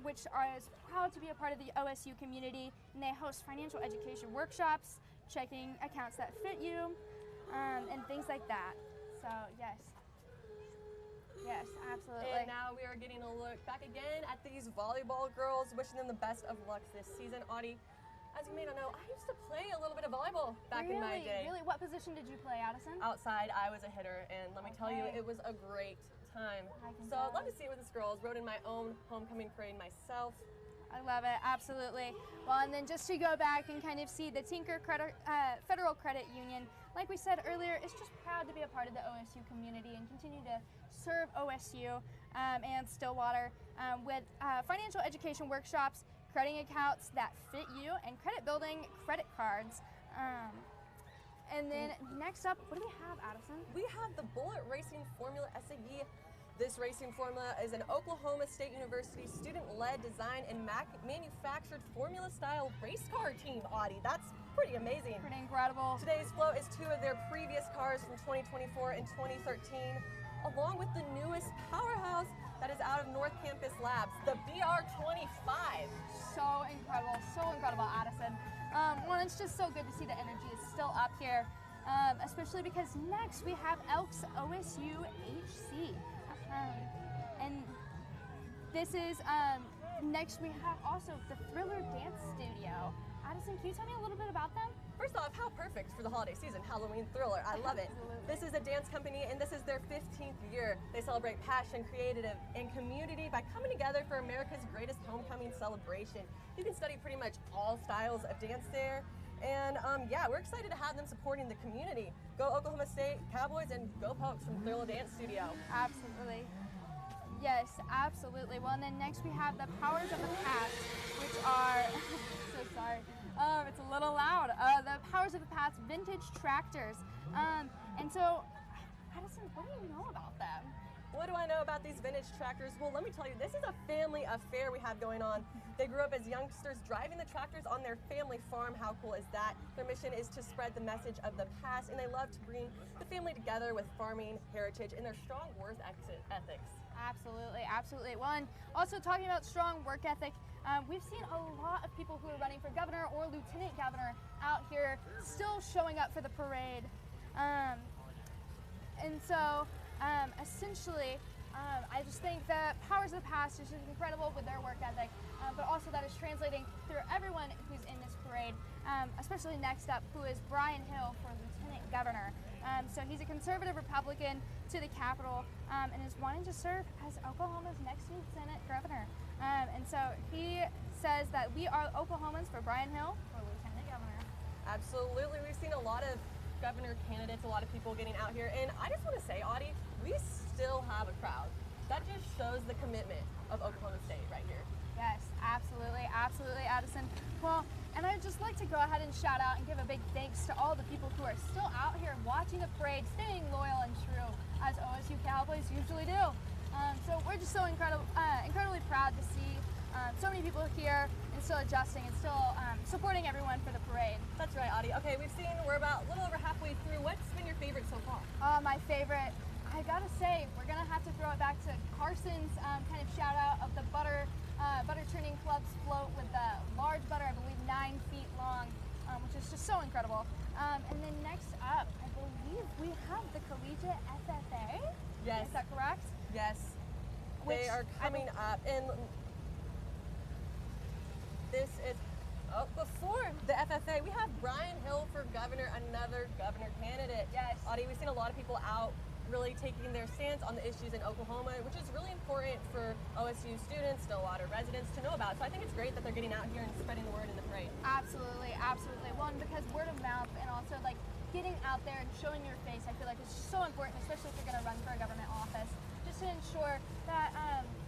which is proud to be a part of the OSU community, and they host financial education workshops, checking accounts that fit you, and things like that. So, yes. Yes, absolutely. And now we are getting a look back again at these volleyball girls, wishing them the best of luck this season. Audie, as you may not know, I used to play a little bit of volleyball back in my day. Really? What position did you play, Addison? Outside, I was a hitter, and let me tell you, it was a great time. So I'd love to see it with this girls. Rode in my own homecoming parade myself. I love it, absolutely. Well, and then just to go back and kind of see the Tinker Federal Credit Union, like we said earlier, is just proud to be a part of the OSU community and continue to serve OSU and Stillwater with financial education workshops, crediting accounts that fit you, and credit building credit cards. And then next up, what do we have, Addison? We have the Bullet Racing Formula SAE. This racing formula is an Oklahoma State University student-led, designed, and manufactured formula-style race car team, Audie. That's pretty amazing. Pretty incredible. Today's flow is two of their previous cars from 2024 and 2013, along with the newest powerhouse that is out of North Campus Labs, the BR25. So incredible, Addison. Well, it's just so good to see the energy is still up here, especially because next we have Elks OSU HC. And this is, next we have also the Thriller Dance Studio. Addison, can you tell me a little bit about them? First off, how perfect for the holiday season, Halloween Thriller. I love it. This is a dance company, and this is their 15th year. They celebrate passion, creative, and community by coming together for America's greatest homecoming celebration. You can study pretty much all styles of dance there. And yeah, we're excited to have them supporting the community. Go Oklahoma State Cowboys and go Pokes from Thriller Dance Studio. Absolutely. Yes, absolutely. Well, and then next we have the Powers of the Past, which are, so sorry, it's a little loud. The Powers of the Past vintage tractors. And so, Addison, what do you know about them? What do I know about these vintage tractors? Well, let me tell you, this is a family affair we have going on. They grew up as youngsters driving the tractors on their family farm. How cool is that? Their mission is to spread the message of the past, and they love to bring the family together with farming heritage and their strong work ethics. Absolutely, absolutely. Well, and also talking about strong work ethic, we've seen a lot of people who are running for governor or lieutenant governor out here still showing up for the parade. And so Essentially, I just think the powers of the past is just incredible with their work ethic, but also that is translating through everyone who's in this parade, especially next up, who is Brian Hill for Lieutenant Governor. So he's a conservative Republican to the Capitol and is wanting to serve as Oklahoma's next Lieutenant Governor. And so he says that we are Oklahomans for Brian Hill for Lieutenant Governor. Absolutely. We've seen a lot of governor candidates, a lot of people getting out here. And I just want to say, Audie, we still have a crowd. That just shows the commitment of Oklahoma State right here. Yes, absolutely, absolutely, Addison. Well, and I'd just like to go ahead and shout out and give a big thanks to all the people who are still out here watching the parade, staying loyal and true, as OSU Cowboys usually do. So we're just so incredibly proud to see so many people here and still adjusting and still supporting everyone for the parade. That's right, Audie. Okay, we're about a little over halfway through. What's been your favorite so far? My favorite, I gotta say, we're gonna have to throw it back to Carson's kind of shout out of the butter churning club's float with the large butter, I believe 9 feet long, which is just so incredible. And then next up, I believe we have the Collegiate FFA. Yes. Is that correct? Yes. They are coming up, and this is before the FFA. We have Brian Hill for governor, another governor candidate. Yes. Audie, we've seen a lot of people out really taking their stance on the issues in Oklahoma, which is really important for OSU students, Stillwater residents to know about. So I think it's great that they're getting out here and spreading the word in the parade. Absolutely, absolutely. One, because word of mouth and also like getting out there and showing your face, I feel like is so important, especially if you're going to run for a government office, just to ensure that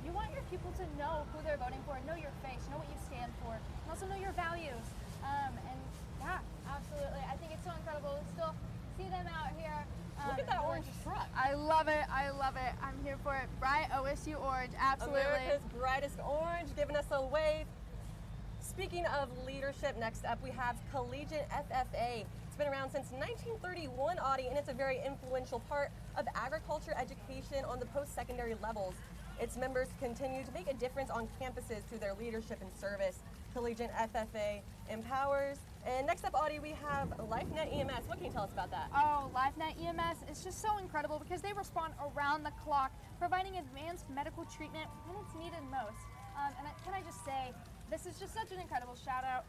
you want your people to know who they're voting for, know your face, know what you stand for, and also know your values. And yeah, absolutely. I think it's so incredible to still see them out here. Look at that orange truck. I love it. I love it. I'm here for it. Bright OSU orange. Absolutely. America's brightest orange, giving us a wave. Speaking of leadership, next up we have Collegiate FFA. It's been around since 1931, Audie, and it's a very influential part of agriculture education on the post-secondary levels. Its members continue to make a difference on campuses through their leadership and service. Collegiate FFA empowers. And next up, Audie, we have LifeNet EMS. What can you tell us about that? Oh, LifeNet EMS is just so incredible because they respond around the clock, providing advanced medical treatment when it's needed most. Can I just say, this is just such an incredible shout out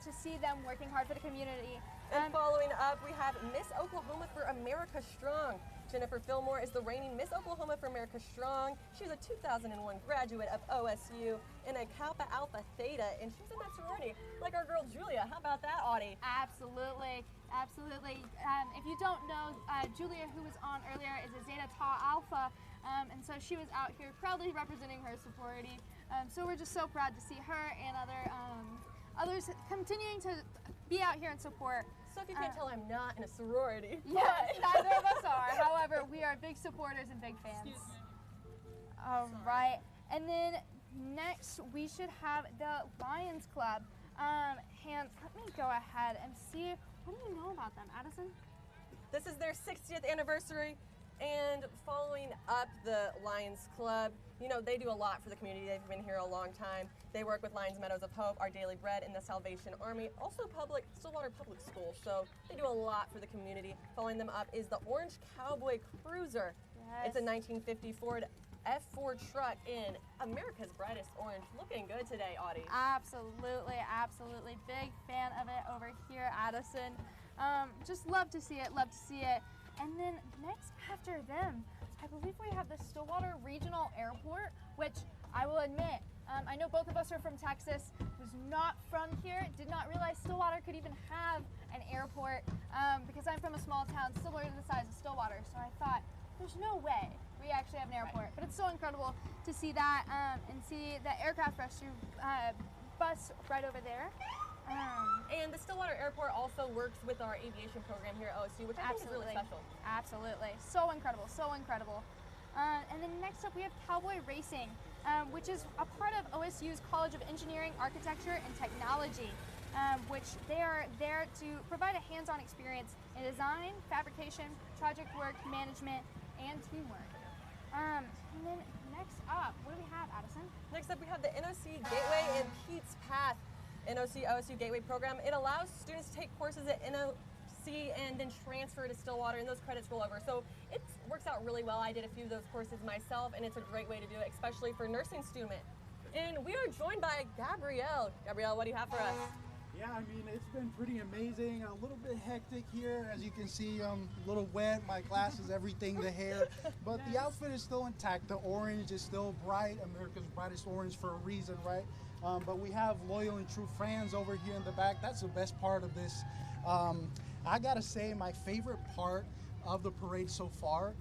to see them working hard for the community. And following up, we have Miss Oklahoma for America Strong. Jennifer Fillmore is the reigning Miss Oklahoma for America Strong. She was a 2001 graduate of OSU in a Kappa Alpha Theta, and she's in that sorority like our girl Julia. How about that, Audie? Absolutely, absolutely. If you don't know, Julia, who was on earlier, is a Zeta Tau Alpha, and so she was out here proudly representing her sorority. So we're just so proud to see her and others continuing to be out here and support. So if you can't tell, I'm not in a sorority. Yes, neither of us are. However, we are big supporters and big fans. Excuse me. All right. And then next, we should have the Lions Club. And let me go ahead and see, what do you know about them, Addison? This is their 60th anniversary. And following up the Lions Club, you know, they do a lot for the community. They've been here a long time. They work with Lions Meadows of Hope, Our Daily Bread, and the Salvation Army, also Stillwater Public School. So they do a lot for the community. Following them up is the Orange Cowboy Cruiser. Yes. It's a 1950 Ford F4 truck in America's brightest orange. Looking good today, Audie. Absolutely, absolutely. Big fan of it over here, Addison. Just love to see it, love to see it. And then next after them, I believe we have the Stillwater Regional Airport, which I will admit, I know both of us are from Texas, was not from here, did not realize Stillwater could even have an airport because I'm from a small town similar to the size of Stillwater. So I thought, there's no way we actually have an airport. But it's so incredible to see that and see the aircraft rescue bus right over there. And the Stillwater Airport also works with our aviation program here at OSU, which I think is really special. Absolutely. So incredible, so incredible. And then next up we have Cowboy Racing, which is a part of OSU's College of Engineering, Architecture, and Technology, which they are there to provide a hands-on experience in design, fabrication, project work, management, and teamwork. And then next up, what do we have, Addison? Next up we have the NOC Gateway and Pete's Path NOC OSU Gateway program. It allows students to take courses at NOC USC and then transfer to Stillwater, and those credits roll over. So it works out really well. I did a few of those courses myself, and it's a great way to do it, especially for nursing students. And we are joined by Gabrielle. Gabrielle, what do you have for us? Yeah, I mean, it's been pretty amazing. A little bit hectic here. As you can see, a little wet. My glasses, everything, the hair. But the outfit is still intact. The orange is still bright. America's brightest orange for a reason, right? But we have loyal and true fans over here in the back. That's the best part of this. I gotta say, my favorite part of the parade so far,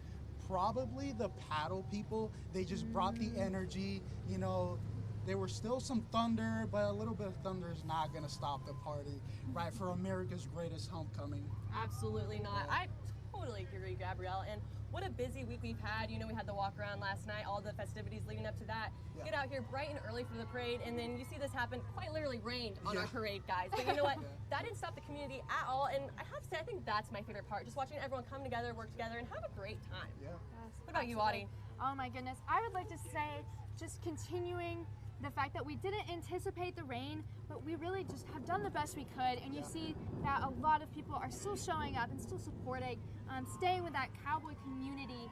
probably the paddle people. They just brought the energy, you know. There was still some thunder, but a little bit of thunder is not going to stop the party, right, for America's greatest homecoming. Absolutely not. I totally agree, Gabrielle. And what a busy week we've had. You know, we had the walk around last night, all the festivities leading up to that. Yeah. Get out here bright and early for the parade, and then you see this happen. Quite literally rained on our parade, guys. But you know what? That didn't stop the community at all. And I have to say, I think that's my favorite part, just watching everyone come together, work together, and have a great time. Yes, what about you, Audie? Oh my goodness. I would like to say, just continuing the fact that we didn't anticipate the rain, but we really just have done the best we could, and you see that a lot of people are still showing up and still supporting, staying with that cowboy community,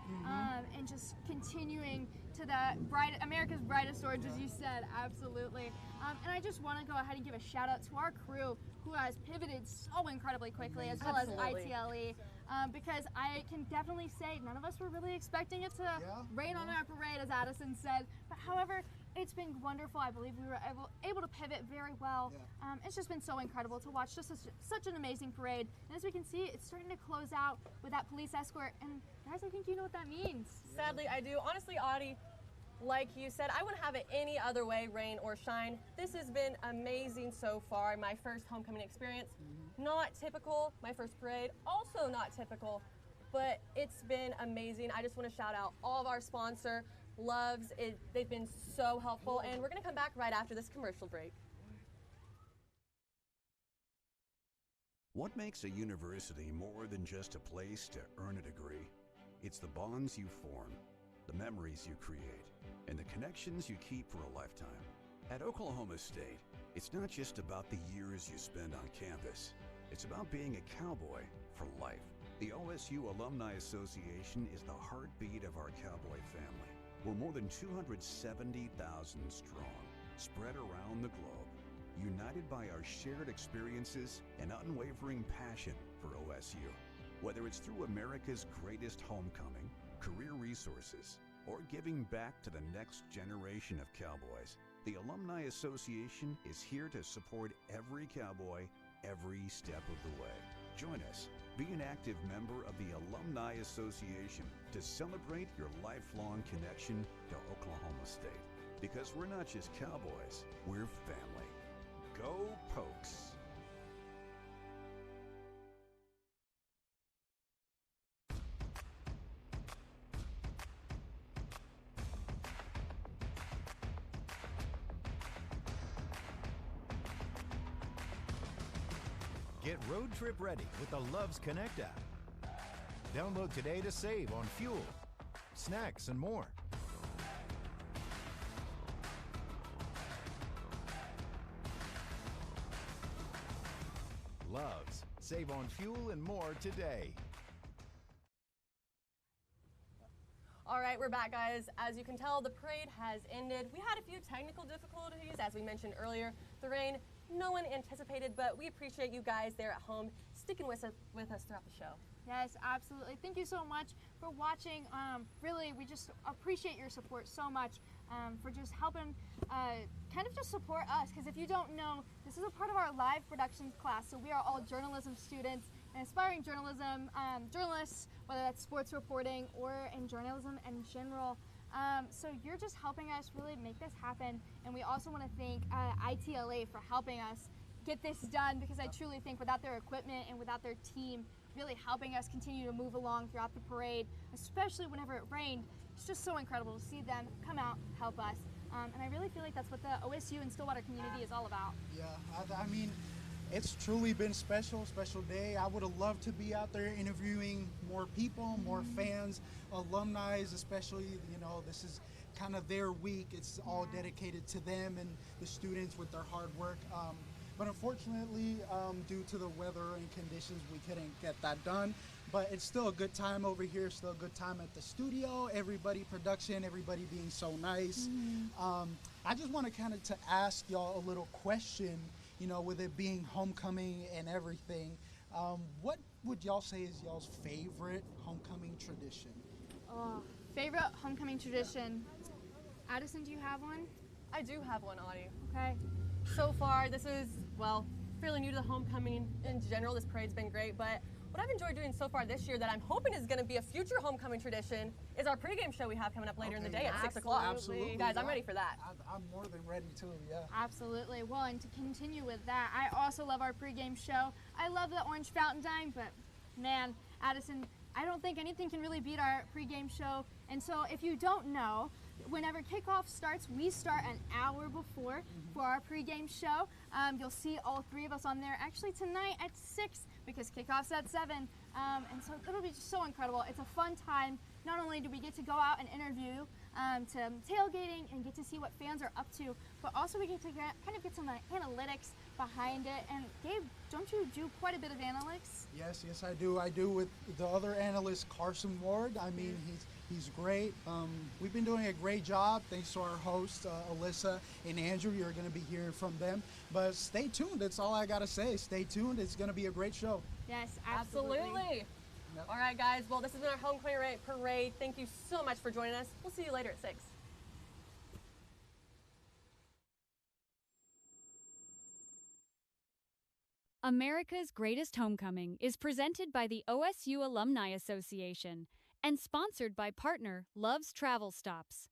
and just continuing to the America's brightest orange, as you said, absolutely. And I just want to go ahead and give a shout out to our crew who has pivoted so incredibly quickly, as well as ITLE. Because I can definitely say none of us were really expecting it to rain on our parade, as Addison said. But however, it's been wonderful. I believe we were able to pivot very well. It's just been so incredible to watch just such an amazing parade. And as we can see, it's starting to close out with that police escort. And guys, I think you know what that means. Sadly, I do. Honestly, Audie, like you said, I wouldn't have it any other way, rain or shine. This has been amazing so far. My first homecoming experience, not typical. My first parade, also not typical, but it's been amazing. I just want to shout out all of our sponsor, Loves. They've been so helpful, and we're going to come back right after this commercial break. What makes a university more than just a place to earn a degree? It's the bonds you form, the memories you create, and the connections you keep for a lifetime. At Oklahoma State, it's not just about the years you spend on campus. It's about being a cowboy for life. The OSU Alumni Association is the heartbeat of our cowboy family. We're more than 270,000 strong, spread around the globe, united by our shared experiences and unwavering passion for OSU. Whether it's through America's greatest homecoming, career resources, or giving back to the next generation of cowboys, the Alumni Association is here to support every cowboy every step of the way. Join us. Be an active member of the Alumni Association to celebrate your lifelong connection to Oklahoma State. Because we're not just cowboys, we're family. Go Pokes! Get road trip ready with the Loves Connect app. Download today to save on fuel, snacks, and more. Loves, save on fuel and more today. All right, we're back, guys. As you can tell, the parade has ended. We had a few technical difficulties, as we mentioned earlier. The rain, no one anticipated, but we appreciate you guys there at home sticking with us throughout the show. Yes, absolutely. Thank you so much for watching. Really, we just appreciate your support so much for just helping kind of just support us. Because if you don't know, this is a part of our live productions class. So we are all journalism students and aspiring journalists, whether that's sports reporting or in journalism in general. So you're just helping us really make this happen. And we also want to thank ITLA for helping us get this done, because I truly think without their equipment and without their team really helping us continue to move along throughout the parade, especially whenever it rained, it's just so incredible to see them come out, help us. And I really feel like that's what the OSU and Stillwater community is all about. Yeah, I mean, it's truly been special day. I would have loved to be out there interviewing more people, more fans, alumni, especially, you know, this is kind of their week. It's all dedicated to them and the students with their hard work. but unfortunately, due to the weather and conditions, we couldn't get that done. But it's still a good time over here, still a good time at the studio, everybody production, everybody being so nice. I just want to kind of to ask y'all a little question, you know, with it being homecoming and everything. What would y'all say is y'all's favorite homecoming tradition? Favorite homecoming tradition. Addison, do you have one? I do have one, Audie. Okay. So far, this is, well, fairly new to the homecoming in general. This parade's been great, but what I've enjoyed doing so far this year that I'm hoping is going to be a future homecoming tradition is our pregame show we have coming up later in the day at 6 o'clock. Absolutely. Guys, I'm ready for that. I'm more than ready too, yeah. Absolutely. Well, and to continue with that, I also love our pregame show. I love the orange fountain dime, but man, Addison, I don't think anything can really beat our pregame show. And so if you don't know, whenever kickoff starts, we start an hour before for our pregame show. You'll see all three of us on there actually tonight at 6 because kickoff's at 7. And so it'll be just so incredible. It's a fun time. Not only do we get to go out and interview, to tailgating and get to see what fans are up to, but also we get to kind of get some analytics behind it. And Gabe, don't you do quite a bit of analytics? Yes, I do. I do with the other analyst, Carson Ward. I mean, he's great. We've been doing a great job thanks to our hosts, Alyssa and Andrew. You're going to be hearing from them. But stay tuned. That's all I got to say. Stay tuned. It's going to be a great show. Yes, absolutely. Yep. All right, guys. Well, this has been our homecoming parade. Thank you so much for joining us. We'll see you later at 6. America's Greatest Homecoming is presented by the OSU Alumni Association and sponsored by partner Love's Travel Stops.